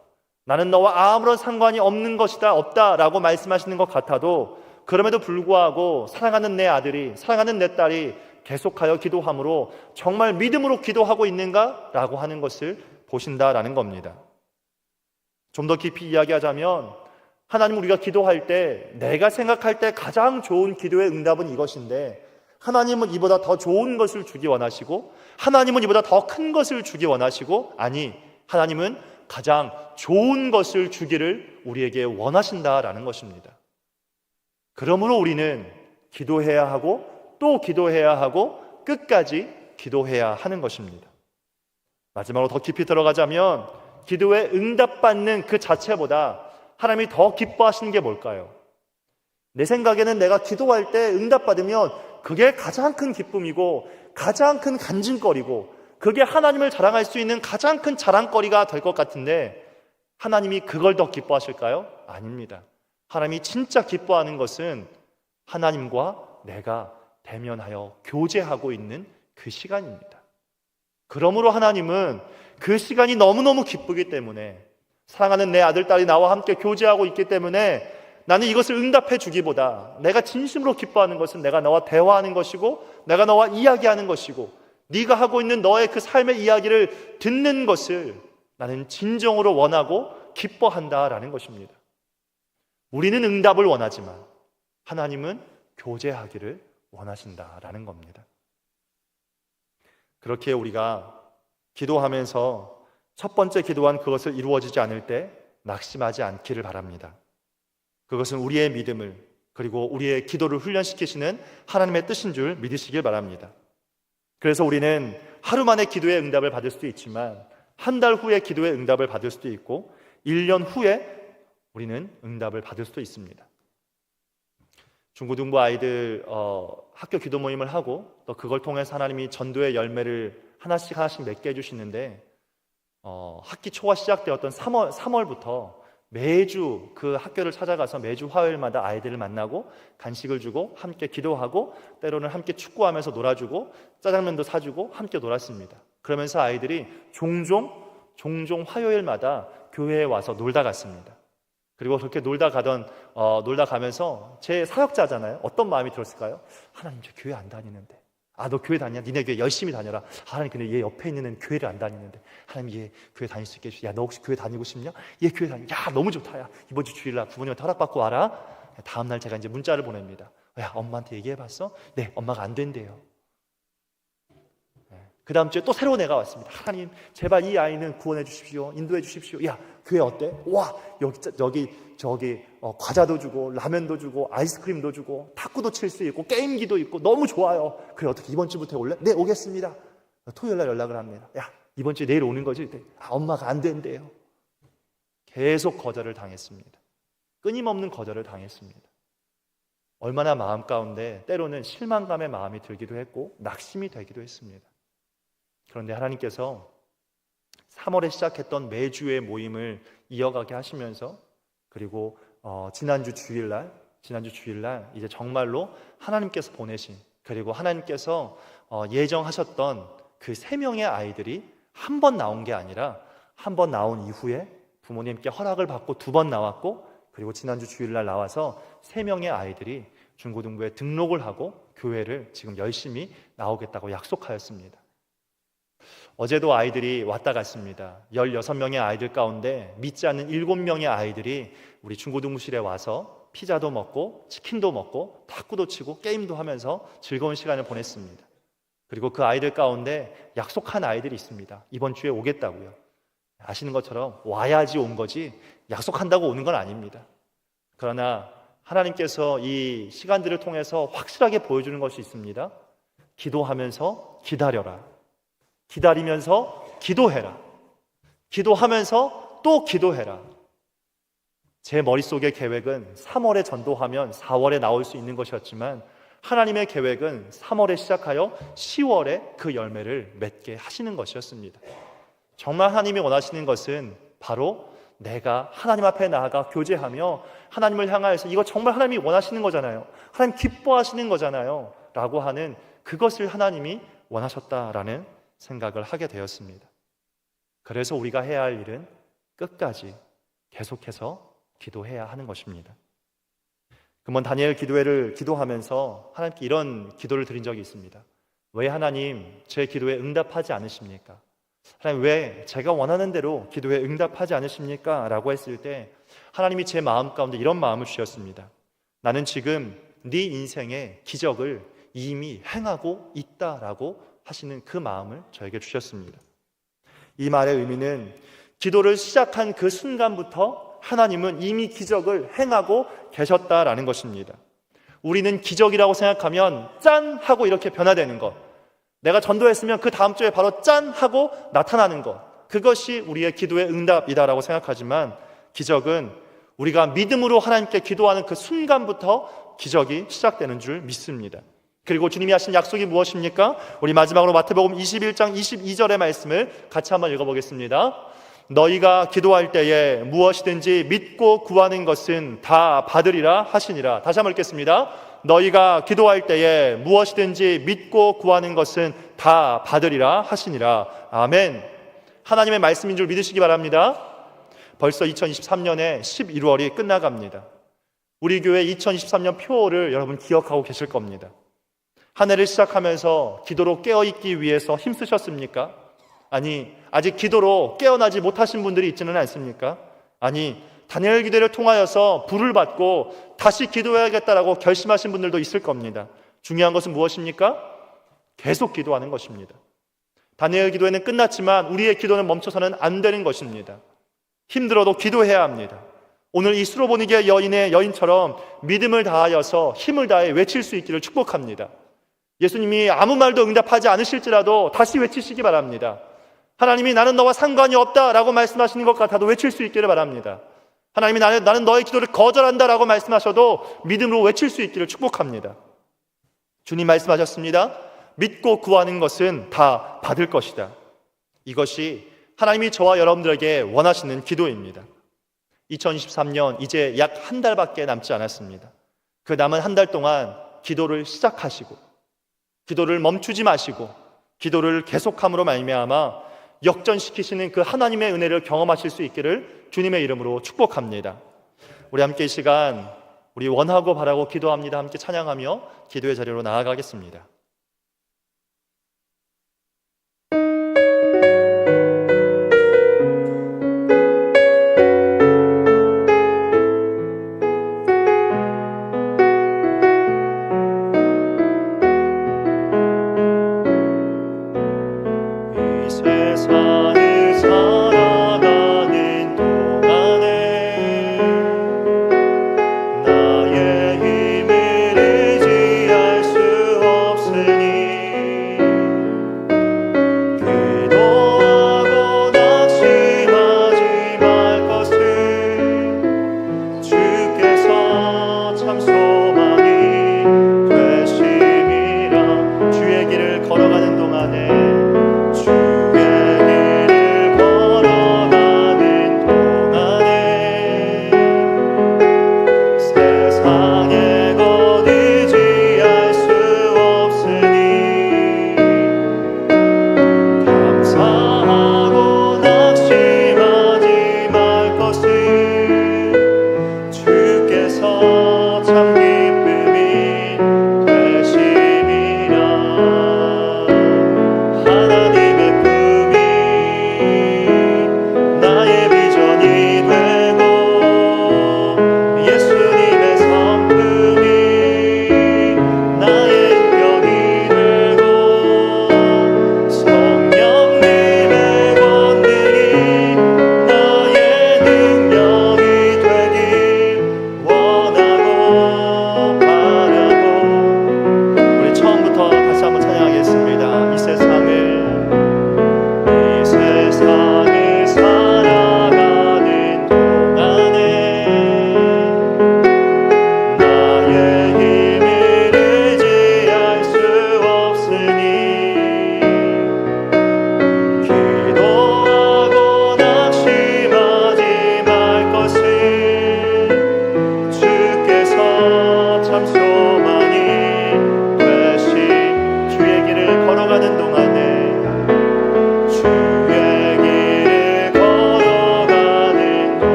나는 너와 아무런 상관이 없는 것이다, 없다라고 말씀하시는 것 같아도 그럼에도 불구하고 사랑하는 내 아들이, 사랑하는 내 딸이 계속하여 기도함으로 정말 믿음으로 기도하고 있는가? 라고 하는 것을 보신다라는 겁니다. 좀 더 깊이 이야기하자면 하나님 우리가 기도할 때 내가 생각할 때 가장 좋은 기도의 응답은 이것인데 하나님은 이보다 더 좋은 것을 주기 원하시고 하나님은 이보다 더 큰 것을 주기 원하시고 아니 하나님은 가장 좋은 것을 주기를 우리에게 원하신다라는 것입니다. 그러므로 우리는 기도해야 하고 또 기도해야 하고 끝까지 기도해야 하는 것입니다. 마지막으로 더 깊이 들어가자면 기도에 응답받는 그 자체보다 하나님이 더 기뻐하시는 게 뭘까요? 내 생각에는 내가 기도할 때 응답받으면 그게 가장 큰 기쁨이고 가장 큰 간증거리고 그게 하나님을 자랑할 수 있는 가장 큰 자랑거리가 될 것 같은데 하나님이 그걸 더 기뻐하실까요? 아닙니다. 하나님이 진짜 기뻐하는 것은 하나님과 내가 대면하여 교제하고 있는 그 시간입니다. 그러므로 하나님은 그 시간이 너무너무 기쁘기 때문에 사랑하는 내 아들, 딸이 나와 함께 교제하고 있기 때문에 나는 이것을 응답해 주기보다 내가 진심으로 기뻐하는 것은 내가 너와 대화하는 것이고 내가 너와 이야기하는 것이고 네가 하고 있는 너의 그 삶의 이야기를 듣는 것을 나는 진정으로 원하고 기뻐한다라는 것입니다. 우리는 응답을 원하지만 하나님은 교제하기를 원하신다라는 겁니다. 그렇게 우리가 기도하면서 첫 번째 기도한 그것을 이루어지지 않을 때 낙심하지 않기를 바랍니다. 그것은 우리의 믿음을 그리고 우리의 기도를 훈련시키시는 하나님의 뜻인 줄 믿으시길 바랍니다. 그래서 우리는 하루 만에 기도의 응답을 받을 수도 있지만 한 달 후에 기도의 응답을 받을 수도 있고 1년 후에 우리는 응답을 받을 수도 있습니다. 중고등부 아이들 학교 기도 모임을 하고 또 그걸 통해서 하나님이 전도의 열매를 하나씩 맺게 해주시는데 학기 초가 시작되었던 3월부터 매주 그 학교를 찾아가서 매주 화요일마다 아이들을 만나고 간식을 주고 함께 기도하고 때로는 함께 축구하면서 놀아주고 짜장면도 사주고 함께 놀았습니다. 그러면서 아이들이 종종 화요일마다 교회에 와서 놀다 갔습니다. 그리고 그렇게 놀다 가면서 제 사역자잖아요. 어떤 마음이 들었을까요? 하나님 저 교회 안 다니는데 너 교회 다니냐? 니네 교회 열심히 다녀라. 하나님 근데 얘 옆에 있는 애는 교회를 안 다니는데 하나님 얘 교회 다닐 수 있게 해주세요. 너 혹시 교회 다니고 싶냐? 얘 교회 다니. 너무 좋다. 이번 주 주일날 부모님한테 허락받고 와라. 다음날 제가 이제 문자를 보냅니다. 엄마한테 얘기해봤어? 네, 엄마가 안 된대요. 그 다음 주에 또 새로운 애가 왔습니다. 하나님 제발 이 아이는 구원해 주십시오. 인도해 주십시오. 야 교회 어때? 와 저기 과자도 주고 라면도 주고 아이스크림도 주고 탁구도 칠 수 있고 게임기도 있고 너무 좋아요. 그래 어떻게 이번 주부터 올래? 네 오겠습니다. 토요일 날 연락을 합니다. 야 이번 주에 내일 오는 거지? 엄마가 안 된대요. 계속 거절을 당했습니다. 끊임없는 거절을 당했습니다. 얼마나 마음 가운데 때로는 실망감의 마음이 들기도 했고 낙심이 되기도 했습니다. 그런데 하나님께서 3월에 시작했던 매주의 모임을 이어가게 하시면서 그리고 지난주 주일날 이제 정말로 하나님께서 보내신 그리고 하나님께서 예정하셨던 그 3명의 아이들이 한 번 나온 게 아니라 한 번 나온 이후에 부모님께 허락을 받고 2번 나왔고 그리고 지난주 주일날 나와서 3명의 아이들이 중고등부에 등록을 하고 교회를 지금 열심히 나오겠다고 약속하였습니다. 어제도 아이들이 왔다 갔습니다. 16명의 아이들 가운데 믿지 않는 7명의 아이들이 우리 중고등부실에 와서 피자도 먹고 치킨도 먹고 탁구도 치고 게임도 하면서 즐거운 시간을 보냈습니다. 그리고 그 아이들 가운데 약속한 아이들이 있습니다. 이번 주에 오겠다고요. 아시는 것처럼 와야지 온 거지 약속한다고 오는 건 아닙니다. 그러나 하나님께서 이 시간들을 통해서 확실하게 보여주는 것이 있습니다. 기도하면서 기다려라. 기다리면서 기도해라. 기도하면서 또 기도해라. 제 머릿속의 계획은 3월에 전도하면 4월에 나올 수 있는 것이었지만 하나님의 계획은 3월에 시작하여 10월에 그 열매를 맺게 하시는 것이었습니다. 정말 하나님이 원하시는 것은 바로 내가 하나님 앞에 나아가 교제하며 하나님을 향하여서 이거 정말 하나님이 원하시는 거잖아요. 하나님 기뻐하시는 거잖아요. 라고 하는 그것을 하나님이 원하셨다라는 생각을 하게 되었습니다. 그래서 우리가 해야 할 일은 끝까지 계속해서 기도해야 하는 것입니다. 그러면 다니엘 기도회를 기도하면서 하나님께 이런 기도를 드린 적이 있습니다. 왜 하나님 제 기도에 응답하지 않으십니까? 하나님 왜 제가 원하는 대로 기도에 응답하지 않으십니까? 라고 했을 때 하나님이 제 마음 가운데 이런 마음을 주셨습니다. 나는 지금 네 인생의 기적을 이미 행하고 있다라고 하시는 그 마음을 저에게 주셨습니다. 이 말의 의미는 기도를 시작한 그 순간부터 하나님은 이미 기적을 행하고 계셨다라는 것입니다. 우리는 기적이라고 생각하면 짠 하고 이렇게 변화되는 것, 내가 전도했으면 그 다음 주에 바로 짠 하고 나타나는 것, 그것이 우리의 기도의 응답이다라고 생각하지만 기적은 우리가 믿음으로 하나님께 기도하는 그 순간부터 기적이 시작되는 줄 믿습니다. 그리고 주님이 하신 약속이 무엇입니까? 우리 마지막으로 마태복음 21장 22절의 말씀을 같이 한번 읽어보겠습니다. 너희가 기도할 때에 무엇이든지 믿고 구하는 것은 다 받으리라 하시니라. 다시 한번 읽겠습니다. 너희가 기도할 때에 무엇이든지 믿고 구하는 것은 다 받으리라 하시니라. 아멘. 하나님의 말씀인 줄 믿으시기 바랍니다. 벌써 2023년에 11월이 끝나갑니다. 우리 교회 2023년 표어를 여러분 기억하고 계실 겁니다. 한 해를 시작하면서 기도로 깨어있기 위해서 힘쓰셨습니까? 아니, 아직 기도로 깨어나지 못하신 분들이 있지는 않습니까? 아니, 다니엘 기도를 통하여서 불을 받고 다시 기도해야겠다라고 결심하신 분들도 있을 겁니다. 중요한 것은 무엇입니까? 계속 기도하는 것입니다. 다니엘 기도회는 끝났지만 우리의 기도는 멈춰서는 안 되는 것입니다. 힘들어도 기도해야 합니다. 오늘 이 수로보니게 여인처럼 믿음을 다하여서 힘을 다해 외칠 수 있기를 축복합니다. 예수님이 아무 말도 응답하지 않으실지라도 다시 외치시기 바랍니다. 하나님이 나는 너와 상관이 없다라고 말씀하시는 것 같아도 외칠 수 있기를 바랍니다. 하나님이 나는 너의 기도를 거절한다라고 말씀하셔도 믿음으로 외칠 수 있기를 축복합니다. 주님 말씀하셨습니다. 믿고 구하는 것은 다 받을 것이다. 이것이 하나님이 저와 여러분들에게 원하시는 기도입니다. 2023년 이제 약 한 달밖에 남지 않았습니다. 그 남은 한 달 동안 기도를 시작하시고 기도를 멈추지 마시고 기도를 계속함으로 말미암아 역전시키시는 그 하나님의 은혜를 경험하실 수 있기를 주님의 이름으로 축복합니다. 우리 함께 이 시간 우리 원하고 바라고 기도합니다. 함께 찬양하며 기도의 자리로 나아가겠습니다.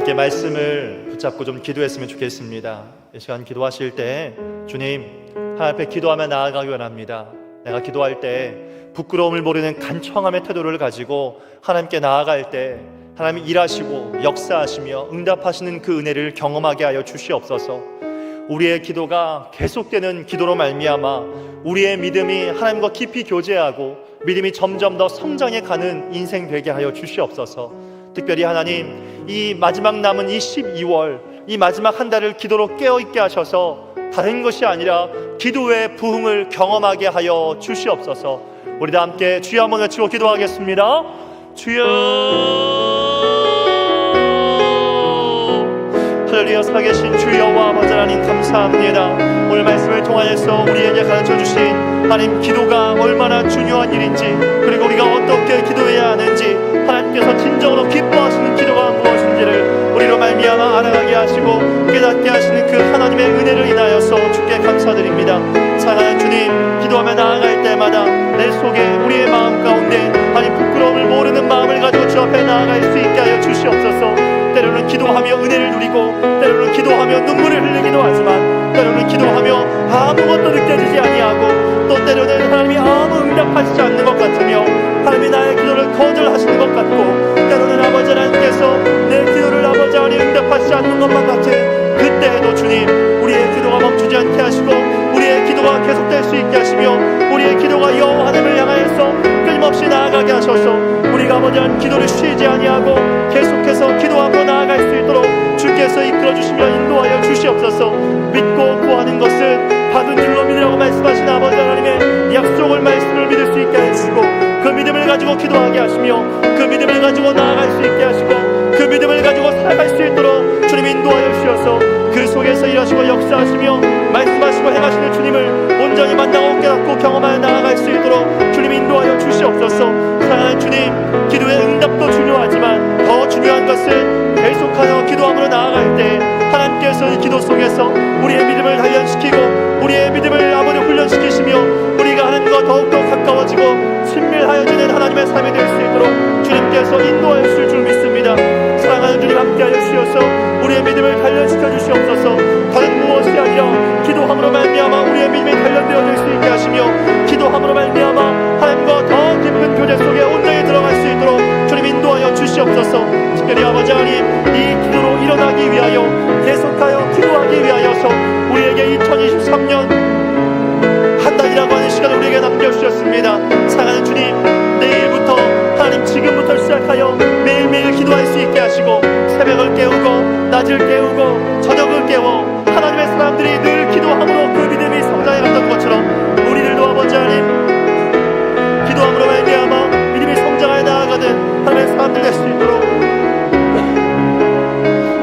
함께 말씀을 붙잡고 좀 기도했으면 좋겠습니다. 이 시간 기도하실 때 주님 하나님 앞에 기도하며 나아가기 원합니다. 내가 기도할 때 부끄러움을 모르는 간청함의 태도를 가지고 하나님께 나아갈 때 하나님이 일하시고 역사하시며 응답하시는 그 은혜를 경험하게 하여 주시옵소서. 우리의 기도가 계속되는 기도로 말미암아 우리의 믿음이 하나님과 깊이 교제하고 믿음이 점점 더 성장해 가는 인생 되게 하여 주시옵소서. 특별히 하나님, 이 마지막 남은 이 12월, 이 마지막 한 달을 기도로 깨어있게 하셔서 다른 것이 아니라 기도의 부흥을 경험하게 하여 주시옵소서. 우리 다 함께 주여 한번 외치고 기도하겠습니다. 주여, 할렐루야. 살아계신 주여와 아버지 하나님 감사합니다. 오늘 말씀을 통하여서 우리에게 가르쳐주신 하나님 기도가 얼마나 중요한 일인지, 그리고 우리가 어떻게 기도해야 하는지, 하나님께서 진정으로 기뻐하시는 기도가 무엇인지를 우리로 말미암아 알아가게 하시고 깨닫게 하시는 그 하나님의 은혜를 인하여서 주께 감사드립니다. 사랑하는 주님, 기도하며 나아갈 때마다 내 속에 우리의 마음 가운데 하나님 부끄러움을 모르는 마음을 가지고 주 앞에 나아갈 수 있게 하여 주시옵소서. 때로는 기도하며 은혜를 누리고, 때로는 기도하며 눈물을 흘리기도 하지만, 때로는 기도하며 아무것도 느껴지지 아니하고, 또 때로는 하나님이 아무 응답하시지 않는 것 같으며 하나님이 나의 기도를 거절하시는 것 같고, 때로는 아버지 하나님께서 내 기도를 아버지 하나님 응답하시지 않는 것만 같은 그때에도 주님, 우리의 기도가 멈추지 않게 하시고 우리의 기도가 계속될 수 있게 하시며 우리의 기도가 여호와 하나님을 향하여서 끊임없이 나아가게 하셔서 우리가 아버지 하나님 기도를 쉬지 아니하고 계속해서 기도하고 나아갈 수 있도록 주께서 이끌어주시며 인도하여 주시옵소서. 믿고 구하는 것은 받은 줄로 믿으라고 말씀하신 아버지 하나님의 약속을 말씀을 믿을 수 있게 해주시고, 그 믿음을 가지고 기도하게 하시며 그 믿음을 가지고 나아갈 수 있게 하시고 그 믿음을 가지고 살아갈 수 있도록 주님 인도하여 주셔서 그 속에서 일하시고 역사하시며 말씀하시고 행하시는 주님을 온전히 만나고 깨닫고 경험하여 나아갈 수 있도록 주님 인도하여 주시옵소서. 사랑하는 주님, 기도의 응답도 중요하지만 더 중요한 것은 계속하여 기도함으로 나아갈 때 하나님께서 이 기도 속에서 우리의 믿음을 단련시키고 우리의 믿음을 아버지 훈련시키시며 우리가 하나님과 더욱더 가까워지고 친밀하여지는 하나님의 삶이 될 수 있도록 주님께서 인도하여 주실 줄 믿습니다. 사랑하는 주님, 함께하여 주셔서 우리의 믿음을 단련시켜 주시옵소서. 다른 무엇이 아니라 기도함으로 말미암아 우리의 믿음이 단련되어질 수 있게 하시며 기도함으로 말미암아 하나님과 더 깊은 교제 속에 온전히 들어갈 수 있도록 주님 인도하여 주시옵소서. 특별히 아버지 하나님, 이 기도로 일어나기 위하여 계속하여 기도하기 위하여서 우리에게 2023년 한 달이라고 하는 시간을 우리에게 남겨주셨습니다. 사랑하는 주님, 내일부터 하나님 지금부터 시작하여 매일매일 기도할 수 있게 하시고 새벽을 깨우고 낮을 깨우고 저녁을 깨워 하나님의 사람들이 늘 기도함으로 그 믿음이 성장해 갔던 것처럼 우리들도 아버지 하나님 기도함으로 말미암아 믿음이 성장하여 나아가는 하나님의 사람들 될 수 있도록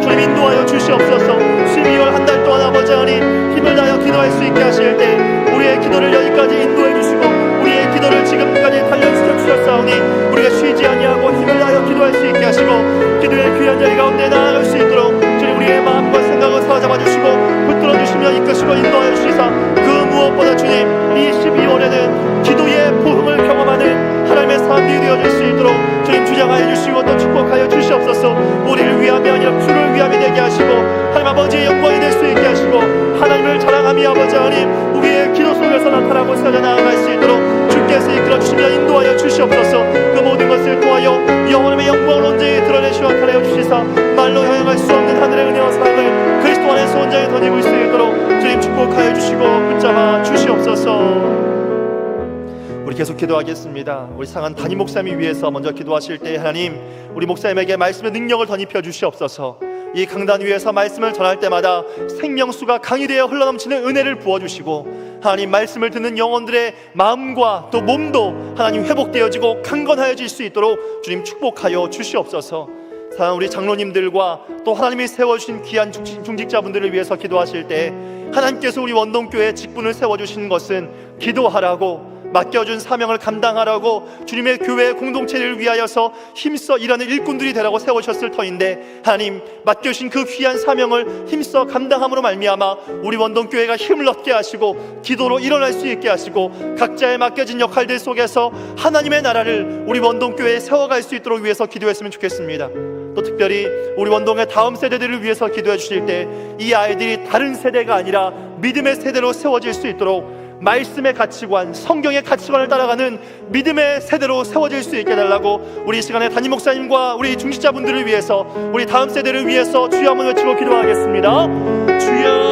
주님 인도하여 주시옵소서. 12월 한 달 동안 아버지 하나님 힘을 다하여 기도할 수 있게 하실 때 우리의 기도를 여기까지 인도해 주시고 우리의 기도를 지금까지 단련시켜 주셨사오니 우리가 쉬지 아니하고 힘을 다하여 기도할 수 있게 하시고 기도의 귀한 자리 가운데 나아갈 수 있도록 주님 우리의 마음과 생각을 사로잡아 주시고 붙들어 주시며 이끄시고 인도하여 주시사 그 무엇보다 주님 이 12월에는 기도의 부흥을 경험하는 하나님의 사람들이 되어질 수 있도록 주님 주장하여 주시고 또 축복하여 주시옵소서. 우리를 위함이 아니라 주를 위함이 되게 하시고 하나님 아버지의 영광이 될 수 있게 하시고 하나님을 자랑하며 아버지 하나님 우리의 기도 속에서 나타나고 세져 나아갈 수 있도록 주께서 이끌어 주시며 인도하여 주시옵소서. 그 모든 것을 통하여 영원함의 영광을 온전히 드러내시고 나타내어 주시사 말로 형용할 수 없는 하늘의 은혜와 사랑을 그리스도 안에서 온전히 던지고 있을 수 있도록 주님 축복하여 주시고 붙잡아 주시옵소서. 우리 계속 기도하겠습니다. 우리 상한 담임 목사님을 위해서 먼저 기도하실 때 하나님 우리 목사님에게 말씀의 능력을 덧입혀 주시옵소서. 이 강단 위에서 말씀을 전할 때마다 생명수가 강이 되어 흘러넘치는 은혜를 부어주시고 하나님 말씀을 듣는 영혼들의 마음과 또 몸도 하나님 회복되어지고 강건하여질 수 있도록 주님 축복하여 주시옵소서. 사랑하는 우리 장로님들과 또 하나님이 세워주신 귀한 중직자분들을 위해서 기도하실 때 하나님께서 우리 원동교회 직분을 세워주신 것은 기도하라고 맡겨준 사명을 감당하라고 주님의 교회 공동체를 위하여서 힘써 일하는 일꾼들이 되라고 세우셨을 터인데 하나님 맡겨주신 그 귀한 사명을 힘써 감당함으로 말미암아 우리 원동교회가 힘을 얻게 하시고 기도로 일어날 수 있게 하시고 각자의 맡겨진 역할들 속에서 하나님의 나라를 우리 원동교회에 세워갈 수 있도록 위해서 기도했으면 좋겠습니다. 또 특별히 우리 원동의 다음 세대들을 위해서 기도해 주실 때 이 아이들이 다른 세대가 아니라 믿음의 세대로 세워질 수 있도록 말씀의 가치관, 성경의 가치관을 따라가는 믿음의 세대로 세워질 수 있게 해달라고 우리 이 시간에 담임 목사님과 우리 중직자분들을 위해서, 우리 다음 세대를 위해서 주여 한번 외치고 기도하겠습니다. 주여,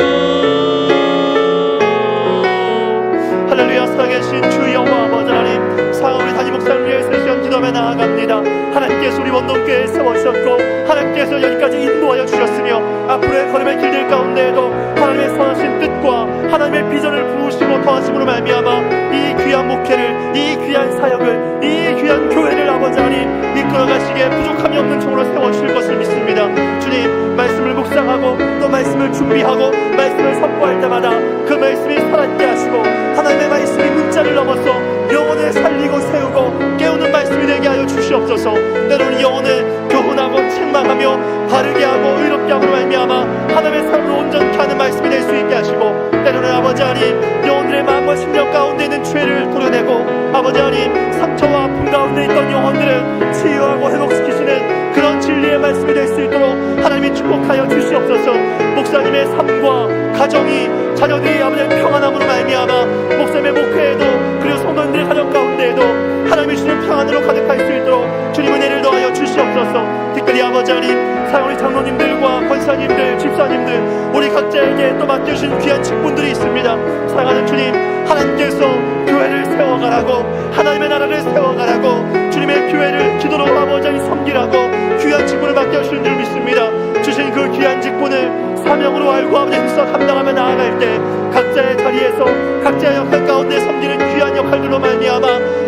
할렐루야. 살아계신 주 여호와 아버지 하나님, 사랑 우리 담임 목사를 위해서 시간 기도하며 나아갑니다. 하나님께서 우리 원동교회에 세워주셨고 하나님께서 여기까지 인도하여 주셨으며 앞으로의 걸음의 길들 가운데에도 하나님의 선하신 뜻과 하나님의 비전을 부으시고 더하심으로 말미암아 이 귀한 목회를, 이 귀한 사역을, 이 귀한 교회를 아버지 하나님 이끌어가시기에 부족함이 없는 종으로 세워주실 것을 믿습니다. 주님, 말씀을 묵상하고 또 말씀을 준비하고 말씀을 선포할 때마다 그 말씀이 살아있게 하시고 하나님의 말씀이 문자를 넘어서 영혼을 살리고 세우고 깨우는 말씀이 되게 하여 주시옵소서. 때로는 영혼을 교훈하고 책망하며 바르게 하고 의롭게 함으로 말미암아 하나님의 사람으로 온전케 하는 말씀이 될 수 있게 하시고, 때로는 아버지 하나님 영혼들의 마음과 심령 가운데 있는 죄를 도려내고 아버지 하나님 상처와 아픔 가운데 있던 영혼들을 치유하고 회복시키시는 그런 진리의 말씀이 될 수 있도록 하나님이 축복하여 주시옵소서. 목사님의 삶과 가정이, 자녀들이 아버지의 평안함으로 말미암아 목사님의 목회에도 그리고 성도님들의 가정 가운데에도 하나님이 주시는 평안으로 가득할 수 있도록 주님 은혜를 더하여 주시옵소서. 특별히 아버지 하나님 사랑 우리 장로님들과 권사님들, 집사님들 우리 각자에게 또 맡겨주신 귀한 직분들이 있습니다. 사랑하는 주님, 하나님께서 교회를 세워가라고, 하나님의 나라를 세워가라고, 주님의 교회를 기도로 아버지 하나님 섬기라고 귀한 직분을 맡겨주신 줄 믿습니다. 주신 그 귀한 직분을 사명으로 알고 아버지 힘써 감당하며 나아갈 때 각자의 자리에서 각자의 역할 가운데 섬기는 귀한 역할들로 말미암아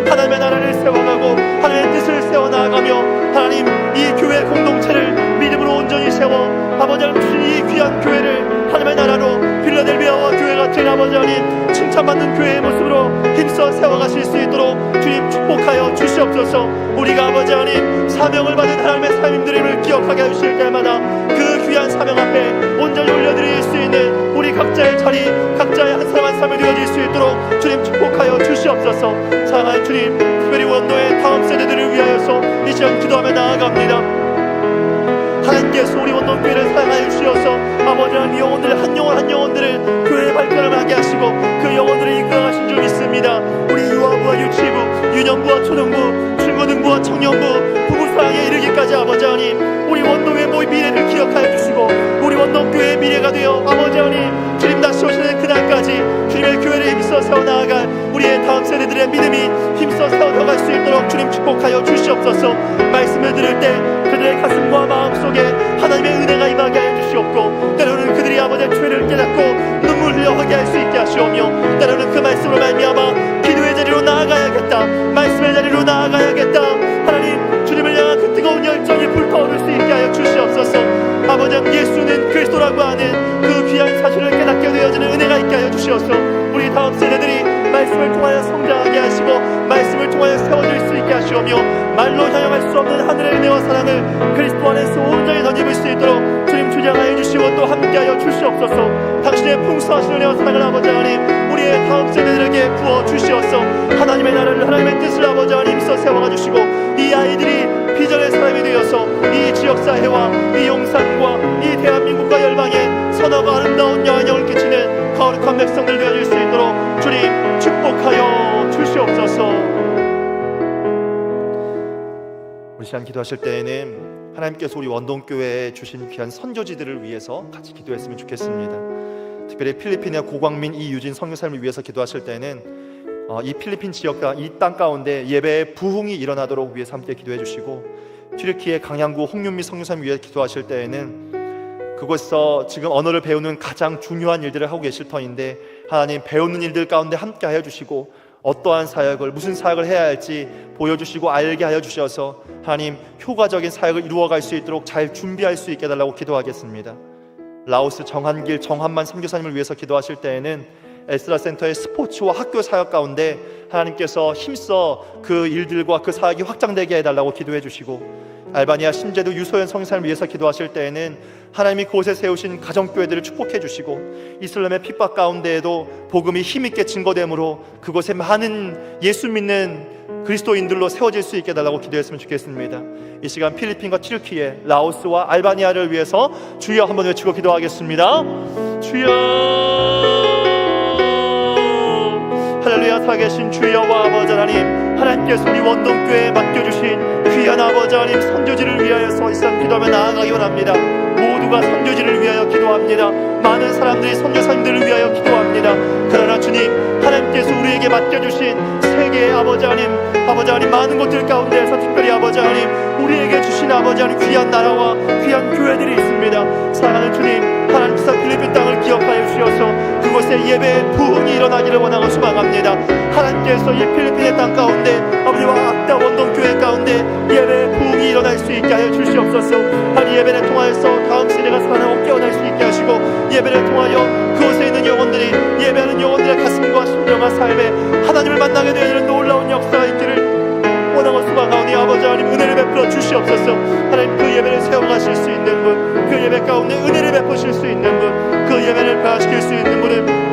하나님의 나라를 세워가고 하나님의 뜻을 세워나가며 하나님 이 교회 공동체를 믿음으로 온전히 세워 아버지 하나님 주신 이 귀한 교회를 하나님의 나라로 필라델비아와 교회 같은 아버지 하나님 칭찬받는 교회의 모습으로 힘써 세워가실 수 있도록 주님 축복하여 주시옵소서. 우리가 아버지 하나님 사명을 받은 하나님의 사명들임을 기억하게 해주실 때마다 그 귀한 사명 앞에 온전히 올려드릴 수 있는 우리 각자의 자리, 각자의 한 사람 한 사람이 되어질 수 있도록 주님 축복하여 주시옵소서. 사랑하는 주님, 특별히 원도의 다음 세대들을 위하여서 이 시간 기도하며 나아갑니다. 하나님께서 우리 원동교회를 사랑하여 주셔서 아버지 하나님 영혼들 한 영혼 한 영혼들을 교회의 발걸음을 하게 하시고 그 영혼들을 이끌어가신 줄 믿습니다. 우리 유아부와 유치부, 유년부와 초등부, 중고등부와 청년부, 부부사랑에 이르기까지 아버지 하나님 우리 원동의 모의 미래를 기억하여 주시고 우리 원동교회의 미래가 되어 아버지 하나님 주님 다시 오시는 그날까지 주님의 교회를 힘써 세워나아갈 우리의 다음 세대들의 믿음이 힘써 세워나갈 수 있도록 주님 축복하여 주시옵소서. 말씀을 들을 때 그들의 가슴과 마음속에 하나님의 은혜가 임하게 하여 주시옵고 때로는 그들이 아버지의 죄를 깨닫고 눈물 흘려하게 할 수 있게 하시오며 때로는 그 말씀으로 말미암아 기도의 자리로 나아가야겠다, 말씀의 자리로 나아가야겠다, 하나님 주님을 향한 그 뜨거운 열정이 불타오를 수 있게 하여 주시옵소서. 아버지 예수는 그리스도라고 하는 그 귀한 사실을 깨닫게 되어지는 은혜가 있게 하여 주시옵소서. 우리 다음 세대들이 말씀을 통하여 성장하게 하시고 말씀을 통하여 세워질 수 있게 하시오며 말로 형용할 수 없는 하늘의 은혜와 사랑을 그리스도 안에서 온전히 덧입을 수 있도록 주님 주장하여 주시고 또 함께하여 주시옵소서. 당신의 풍성하신 은혜와 사랑을 아버지 하나님 우리의 다음 세대들에게 부어 주시옵소서. 하나님의 나라를, 하나님의 뜻을 아버지 하나님 써 세워가 주시고 이 아이들이 비전의 사람이 되어서 이 지역사회와 이 용산과 이 대한민국과 열방에 선하고 아름다운 영향력을 끼치는 거룩한 백성들 되어질 수 있도록 주님 축복하여 주시옵소서. 우리 시간 기도하실 때에는 하나님께서 우리 원동교회에 주신 귀한 선교지들을 위해서 같이 기도했으면 좋겠습니다. 특별히 필리핀의 고광민, 이유진 선교사님을 위해서 기도하실 때는 이 필리핀 지역과 이 땅 가운데 예배의 부흥이 일어나도록 위해서 함께 기도해 주시고, 튀르키예 강양구 홍윤미 선교사님 위해 기도하실 때에는 그곳에서 지금 언어를 배우는 가장 중요한 일들을 하고 계실 터인데 하나님 배우는 일들 가운데 함께 하여 주시고 어떠한 사역을, 무슨 사역을 해야 할지 보여주시고 알게 하여 주셔서 하나님 효과적인 사역을 이루어갈 수 있도록 잘 준비할 수 있게 해달라고 기도하겠습니다. 라오스 정한길, 정한만 선교사님을 위해서 기도하실 때에는 에스라 센터의 스포츠와 학교 사역 가운데 하나님께서 힘써 그 일들과 그 사역이 확장되게 해달라고 기도해 주시고, 알바니아 신제도 유소연 성사를 위해서 기도하실 때에는 하나님이 그곳에 세우신 가정교회들을 축복해 주시고 이슬람의 핍박 가운데에도 복음이 힘있게 증거되므로 그곳에 많은 예수 믿는 그리스도인들로 세워질 수 있게 해달라고 기도했으면 좋겠습니다. 이 시간 필리핀과 튀르키예, 라오스와 알바니아를 위해서 주여 한번 외치고 기도하겠습니다. 주여, 할렐루야. 살아계신 주여와 아버지 하나님, 하나님께서 우리 원동교회에 맡겨주신 귀한 아버지 하나님 선교지를 위하여서 이 시간 기도하며 나아가기 원합니다. 모두가 선교지를 위하여 기도합니다. 많은 사람들이 선교사님들을 위하여 기도합니다. 그러나 주님, 하나님께서 우리에게 맡겨주신 세계의 아버지 하나님 많은 곳들 가운데에서 특별히 아버지 하나님 우리에게 주신 아버지 하나님 귀한 나라와 귀한 교회들이 있습니다. 사랑하는 주님, 하나님께서 필리핀 땅을 기억하여 주셔서 그곳에 예배의 부흥이 일어나기를 원하고 소망합니다. 하나님께서 이 필리핀의 땅 가운데 아버지와 악다 원동교회 가운데 예배의 부흥이 일어날 수 있게 하여 주시옵소서. 하나님, 예배를 통하여서 다음 세대가 살아나고 깨어날 수 있게 하시고, 예배를 통하여 그곳에 있는 영혼들이 예배하는 영혼들의 가슴과 심령과 삶에 하나님을 만나게 되는 놀라운 역사가 있기를 원하고 소망하오니 아버지 하나님 은혜를 베풀어 주시옵소서. 하나님, 그 예배를 세워가실 수 있는 분, 그 예배 가운데 은혜를 베푸실 수 있는 분, 그 예배를 배화시킬 수 있는 분은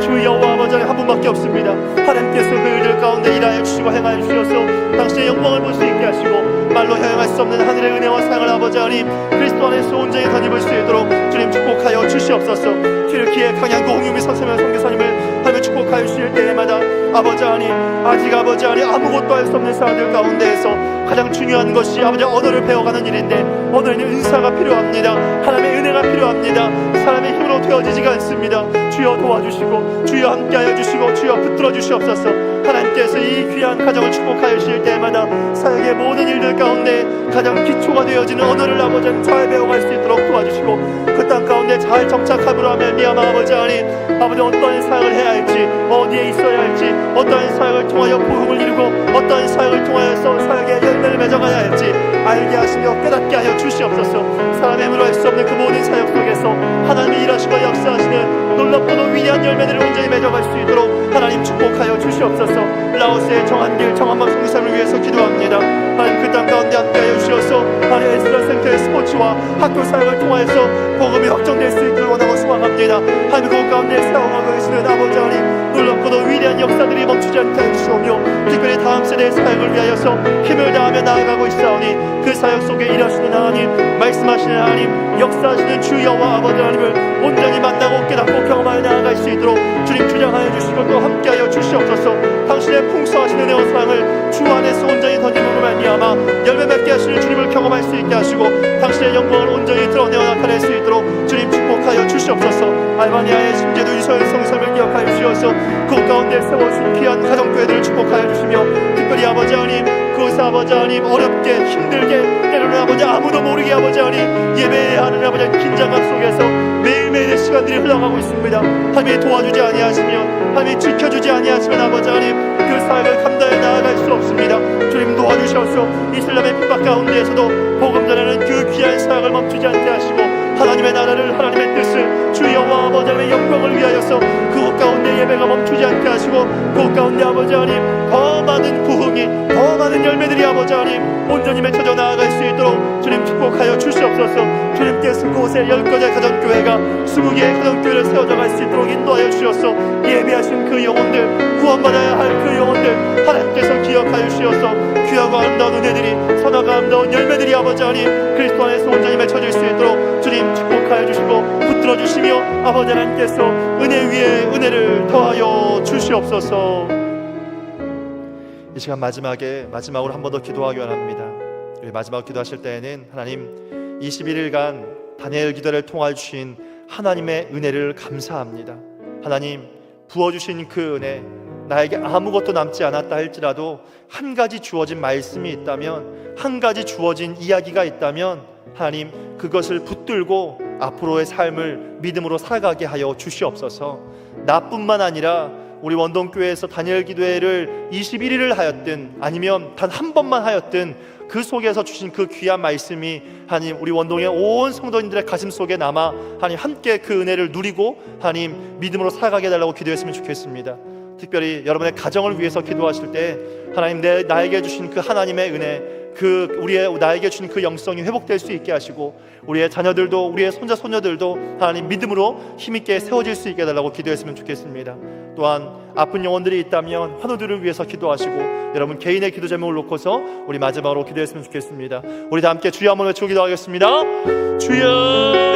주 여호와 아버지 하나님 한 분밖에 없습니다. 하나님께서 그 일들 가운데 일하여 주시고 행하여 주셔서 당신의 영광을 볼 수 있게 하시고 말로 형용할 수 없는 하늘의 은혜와 사랑을 아버지 하나님 그리스도 안에서 온전히 덧입을 수 있도록 주님 축복하여 주시옵소서. 튀르키예 강양구 홍유미 선생님 선교사님을 하나님 축복하여 주실 때마다 아버지 하나님, 아직 아버지 하나님 아무것도 할 수 없는 사람들 가운데에서 가장 중요한 것이 아버지 언어를 배워가는 일인데, 언어에는 은사가 필요합니다. 하나님의 은혜가 필요합니다. 사람의 힘으로 되어지지가 않습니다. 주여 도와주시고 주여 함께하여 주시고 주여 붙들어 주시옵소서. 하나님께서 이 귀한 가정을 축복하여 주실 때마다 사역의 모든 일들 가운데 가장 기초가 되어지는 언어를 아버지 잘 배워갈 수 있도록 도와주시고, 그 땅 가운데 잘 정착함으로 하면 미야마 아버지 하나님 아버지 어떠한 사역을 해야 할지, 어디에 있어야 할지, 어떠한 사역을 통하여 부흥을 이루고 어떠한 사역을 통하여서 사역의 열매를 맺어가야 할지 알게 하시며 깨닫게 하여 주시옵소서. 사람의 힘으로 할 수 없는 그 모든 사역 속에서 하나님이 일하시고 역사하시는 놀랍고도 위대한 열매들을 온전히 맺어갈 수 있도록 하나님 축복하여 주시옵소서. 라오스의 정한길 정한맘 선교사를 위해서 기도합니다. 하나님, 그 땅 가운데 함께하여 주셔서 하나님 에스라 센터의 스포츠와 학교 사역을 통하여서 복음이 확정될 수 있기를 원하고 소망합니다. 하나님, 그 가운데 사용하고 계시는 아버지 하나님 놀랍고도 위대한 역사들이 멈추지 않게 해주시오며, 특별히 다음 세대의 사역을 위하여서 힘을 다하며 나아가고 있사오니 그 사역 속에 일하시는 하나님, 말씀하시는 하나님, 역사하시는 주 여호와 아버지 하나님을 온전히 만나고 깨닫고 경험하여 나아갈 수 있도록 주님 주장하여 주시고 또 함께하여 주시옵소서. 당신의 풍성하신 은혜와 사랑을 주 안에서 온전히 던짐으로 말미암아 열매 맺게 하시는 주님을 경험할 수 있게 하시고 당신의 영광을 온전히 드러내어 나타낼 수 있도록 주님 축복하여 주시옵소서. 알바니아의 심재도 이소연 성삼을 기억하여 주셔서 그 가운데 세워주신 귀한 가정교회들을 축복하여 주시며, 특별히 아버지 하나님 그곳에 아버지 하나님 어렵게 힘들게 때로는 아버지 아무도 모르게 아버지 하나님 예배해야 하는 아버지 긴장감 속에서 매일매일의 시간들이 흘러가고 있습니다. 하나님이 도와주지 아니하시면, 하나님이 지켜주지 아니하시면 아버지 하나님 그 사역을 감당해 나아갈 수 없습니다. 주님 도와주셔서 이슬람의 핍박 가운데에서도 복음 전하는 그 귀한 사역을 멈추지 않게 하시고 하나님의 나라를, 하나님의 뜻을, 주 여호와 아버지 하나님의 영광을 위하여서 그곳 가운데 예배가 멈추지 않게 하시고 그곳 가운데 아버지 하나님 더 많은 부흥이, 더 많은 열매들이 아버지 하나님 온전히 맺혀져 나아갈 수 있도록 주님 축복하여 주시옵소서. 주님께서 그곳에 10곳의 가정교회가 20개의 가정교회를 세워져갈 수 있도록 인도하여 주셔서 예배하신 그 영혼들, 구원받아야 할 그 영혼들 하나님께서 기억하여 주셔서 귀하고 아름다운 은혜들이, 선하고 아름다운 열매들이 아버지 하나님 그리스도 안에서 온전히 맺혀질 수 있도록 주님 축복하여 주시고 붙들어 주시며 아버지 하나님께서 은혜 위에 은혜를 더하여 주시옵소서. 이 시간 마지막으로 한 번 더 기도하기 원합니다. 마지막 기도하실 때에는 하나님 21일간 다니엘 기도를 통하여 주신 하나님의 은혜를 감사합니다. 하나님 부어주신 그 은혜, 나에게 아무것도 남지 않았다 할지라도 한 가지 주어진 말씀이 있다면, 한 가지 주어진 이야기가 있다면 하나님 그것을 붙들고 앞으로의 삶을 믿음으로 살아가게 하여 주시옵소서. 나뿐만 아니라 우리 원동교회에서 다니엘 기도회를 21일을 하였든 아니면 단 한 번만 하였든 그 속에서 주신 그 귀한 말씀이 하나님 우리 원동의 온 성도님들의 가슴 속에 남아 하나님 함께 그 은혜를 누리고 하나님 믿음으로 살아가게 해달라고 기도했으면 좋겠습니다. 특별히 여러분의 가정을 위해서 기도하실 때 하나님 나에게 주신 그 하나님의 은혜, 나에게 주신 그 영성이 회복될 수 있게 하시고, 우리의 자녀들도, 우리의 손자 손녀들도 하나님 믿음으로 힘있게 세워질 수 있게 해달라고 기도했으면 좋겠습니다. 또한 아픈 영혼들이 있다면 환우들을 위해서 기도하시고, 여러분 개인의 기도 제목을 놓고서 우리 마지막으로 기도했으면 좋겠습니다. 우리 다 함께 주여 한번 외치고 기도하겠습니다. 주여,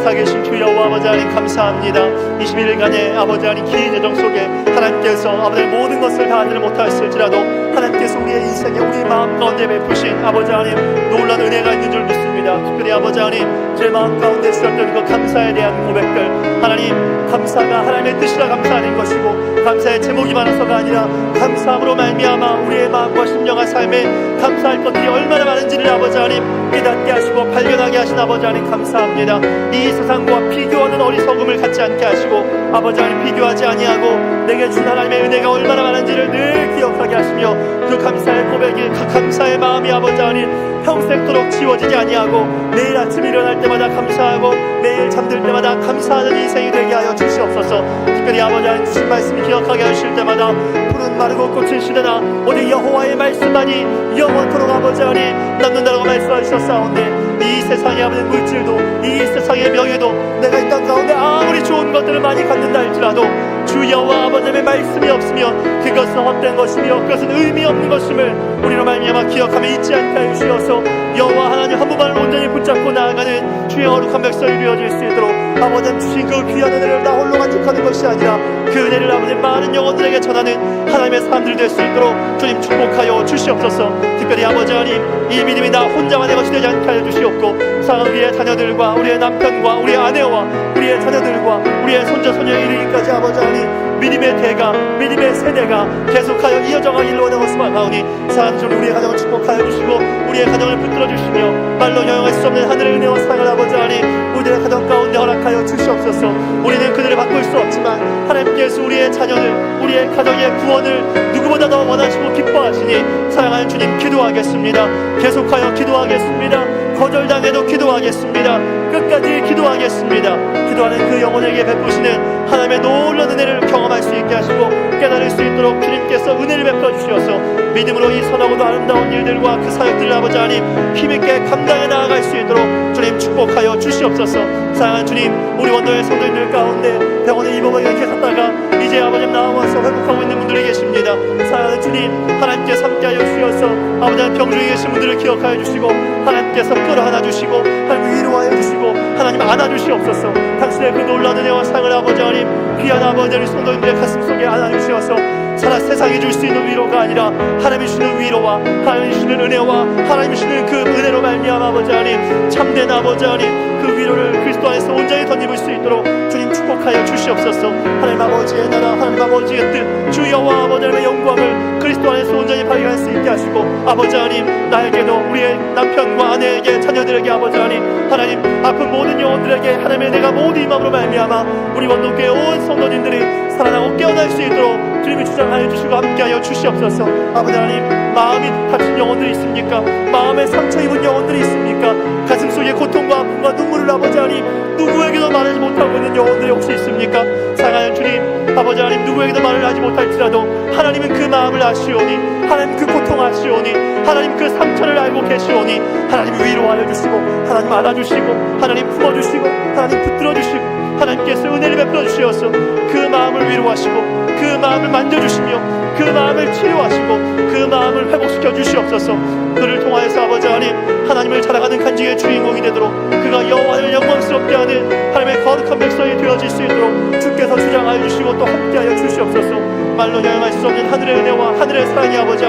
살아계신 주 여호와 아버지 하나님 감사합니다. 21일간의 아버지 하나님 긴 여정 속에 하나님께서 아버지 모든 것을 다 하지를 못하였을지라도 하나님께서 우리의 인생에 우리 마음 가운데 베푸신 아버지 하나님 놀라운 은혜가 있는 줄 믿습니다. 특별히 아버지 하나님 제 마음 가운데 있었던 그 감사에 대한 고백들, 하나님 감사가 하나님의 뜻이라 감사하는 것이고, 감사의 제목이 많아서가 아니라 감사함으로 말미암아 우리의 마음과 심령과 삶에 감사할 것들이 얼마나 많은지를 아버지 하나님 깨닫게 하시고 발견하게 하신 아버지 하나님 감사합니다. 이 세상과 비교하는 어리석음을 갖지 않게 하시고, 아버지 하나님 비교하지 아니하고 내게 준 하나님의 은혜가 얼마나 많은지를 늘 기억하게 하시며, 그 감사의 고백이, 그 감사의 마음이 아버지 하나님 평생도록 지워지지 아니하고 매일 아침 일어날 때마다 감사하고 매일 잠들 때마다 감사하는 인생이 되게 하여 주시옵소서. 특별히 아버지 하나님 주신 말씀을 기억하게 하실 때마다 푸른 마르고 꽃은 시드나 오직 여호와의 말씀만이 영원토록 아버지 하나님 남는다라고 말씀하셨사온데, 이 세상의 아버지 물질도, 이 세상의 명예도, 내가 이 땅 가운데 아무리 좋은 것들을 많이 갖는다 할지라도 주 여호와 아버지의 말씀이 없으면 그것은 헛된 것이며 그것은 의미 없는 것임을 우리로 말미암아 기억하며 잊지 않게 하여 주시어서, 여호와 하나님 한 분만을 온전히 붙잡고 나아가는 주의 거룩한 백성이 되어질 수 있도록 아버지 주신 그 귀한 은혜를 나 홀로 만족하는 것이 아니라 그 은혜를 아버지 많은 영혼들에게 전하는 하나님의 사람들이 될 수 있도록 주님 축복하여 주시옵소서. 특별히 아버지 하나님 이 믿음이 나 혼자만의 것이 되지 않게 하여 주시옵고, 사랑하는 우리의 자녀들과 우리의 남편과 우리의 아내와 우리의 자녀들과 우리의 손자 손녀에 이르기까지 아버지 하나님 믿음의 대가, 믿음의 세대가 계속하여 이어져가기를 원하고 소망하오니, 사랑하는 주님 우리의 가정을 축복하여 주시고 우리의 가정을 붙들어 주시며 말로 형용할 수 없는 하늘의 은혜와 사랑을 아버지 하나님 우리의 가정 가운데 허락하여 주시옵소서. 우리는 그들을 바꿀 수 없지만 하나님께서 우리의 자녀들, 우리의 가정의 구원을 누구보다 더 원하시고 기뻐하시니, 사랑하는 주님 기도하겠습니다. 계속하여 기도하겠습니다. 거절당해도 기도하겠습니다. 끝까지 기도하겠습니다. 기도하는 그 영혼에게 베푸시는 하나님의 놀라운 은혜를 경험할 수 있게 하시고 깨달을 수 있도록 주님께서 은혜를 베풀어 주시어서 믿음으로 이 선하고도 아름다운 일들과 그 사역들을 아버지 하나님 힘있게 감당해 나아갈 수 있도록 주님 축복하여 주시옵소서. 사랑하는 주님, 우리 원도의 성도님들 가운데 병원에 입원하게 이렇게 갔다가 이제 아버지 나와서 회복하고 있는 분들이 계십니다. 사랑하는 주님, 하나님께서 함께하여 주시어서 아버지 하나님 병중에 계신 분들을 기억하여 주시고 하나님께서 끌어안아 주시고 하나님 위로하여 주시고 하나님 안아주시옵소서. 당신의 그 놀라운 은혜와 사랑을 아버지 하나님 귀한 아버지 하나님 성도님들의 가슴속에 안아주시어서 살아 세상이 줄 수 있는 위로가 아니라 하나님이 주시는 위로와 하나님이 주시는 은혜와 하나님이 주시는 그 은혜로 말미암아 아버지 하나님 참된 아버지 하나님 그 위로를 그리스도 안에서 온전히 덧입을 수 있도록 주님 축복하여 주시옵소서. 하나님 아버지의 나라, 하나님 아버지의 뜻, 주 여호와 아버지 하나님의 영광을 그리스도 안에서 온전히 발견할 수 있게 하시고, 아버지 하나님 나에게도 우리의 남편과 아내에게 자녀들에게 아버지 하나님 아픈 모든 영혼들에게 하나님의 내가 모든 이 마음으로 말미암아 우리 원동교회 온 성도님들이 살아나고 깨어날 수 있도록 주님이 주장하여 주시고 함께하여 주시옵소서. 아버지 하나님 마음이 다친 영혼들이 있습니까? 마음에 상처 입은 영혼들이 있습니까? 가슴속에 고통과 아픔과 눈물을 아버지 하나님 누구에게도 말하지 못하고 있는 영혼들이 혹시 있습니까? 사랑하는 주님, 아버지 하나님 누구에게도 말을 하지 못할지라도 하나님은 그 마음을 아시오니, 하나님 그 고통 아시오니, 하나님 그 상처를 알고 계시오니 하나님 위로하여 주시고 하나님 안아주시고 하나님 품어주시고 하나님 붙들어주시고 하나님께서 은혜를 베풀어 주시어서 그 마음을 위로하시고 그 마음을 만져주시며 그 마음을 치료하시고 그 마음을 회복시켜 주시옵소서. 그를 통하여서 아버지 하나님을 자랑하는 간증의 주인공이 되도록 그가 여호와를 영광스럽게 하는 하나님의 거룩한 백성이 되어질 수 있도록 주께서 주장하여 주시고 또 함께하여 주시옵소서. 말로 형용할 수 없는 하늘의 은혜와 하늘의 사랑이 아버지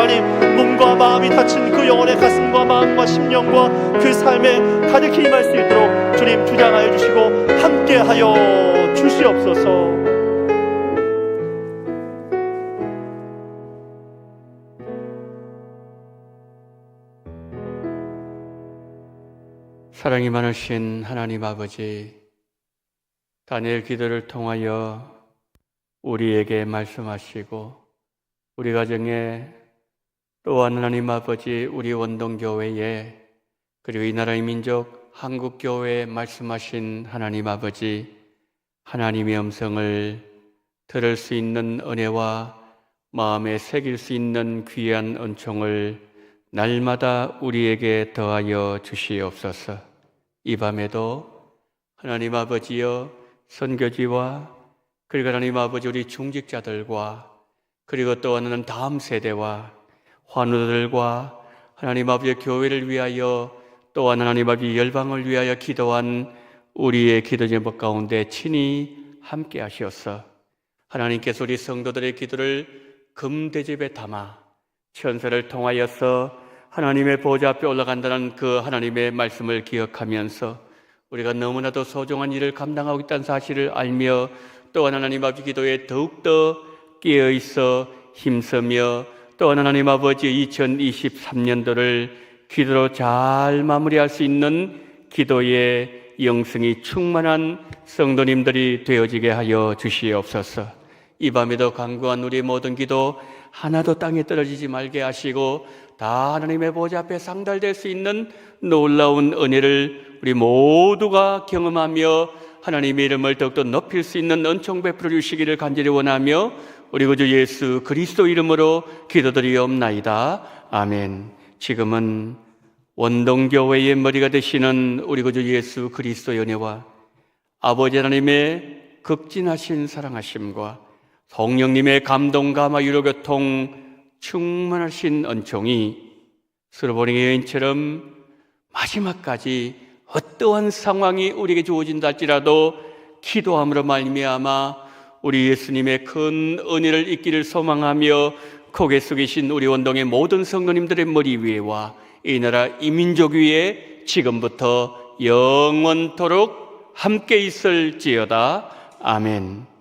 몸과 마음이 다친 그 영혼의 가슴과 마음과 심령과 그 삶에 가득히 임할 수 있도록 주님 주장하여 주시고 함께하여 주시옵소서. 사랑이 많으신 하나님 아버지, 다니엘 기도를 통하여 우리에게 말씀하시고 우리 가정에 또한 하나님 아버지 우리 원동교회에 그리고 이 나라의 민족 한국교회에 말씀하신 하나님 아버지, 하나님의 음성을 들을 수 있는 은혜와 마음에 새길 수 있는 귀한 은총을 날마다 우리에게 더하여 주시옵소서. 이 밤에도 하나님 아버지여, 선교지와 그리고 하나님 아버지 우리 중직자들과 그리고 또 하나는 다음 세대와 환우들과 하나님 아버지의 교회를 위하여 또한 하나님 아버지 열방을 위하여 기도한 우리의 기도 제목 가운데 친히 함께 하시옵소서. 하나님께서 우리 성도들의 기도를 금대접에 담아 천사를 통하여서 하나님의 보좌 앞에 올라간다는 그 하나님의 말씀을 기억하면서 우리가 너무나도 소중한 일을 감당하고 있다는 사실을 알며 또한 하나님 아버지 기도에 더욱더 깨어있어 힘쓰며 또한 하나님 아버지 2023년도를 기도로 잘 마무리할 수 있는 기도의 영성이 충만한 성도님들이 되어지게 하여 주시옵소서. 이 밤에도 간구한 우리 모든 기도 하나도 땅에 떨어지지 말게 하시고 다 하나님의 보좌 앞에 상달될 수 있는 놀라운 은혜를 우리 모두가 경험하며 하나님의 이름을 더욱더 높일 수 있는 은총 베풀어 주시기를 간절히 원하며 우리 구주 예수 그리스도 이름으로 기도드리옵나이다. 아멘. 지금은 원동교회의 머리가 되시는 우리 구주 예수 그리스도의 은혜와 아버지 하나님의 극진하신 사랑하심과 성령님의 감동, 감화, 유로, 교통 충만하신 은총이 스로보닝의 여인처럼 마지막까지 어떠한 상황이 우리에게 주어진다 할지라도 기도함으로 말미암아 우리 예수님의 큰 은혜를 잊기를 소망하며 고개 숙이신 우리 원동의 모든 성도님들의 머리 위에와 이 나라 이 민족 위에 지금부터 영원토록 함께 있을지어다. 아멘.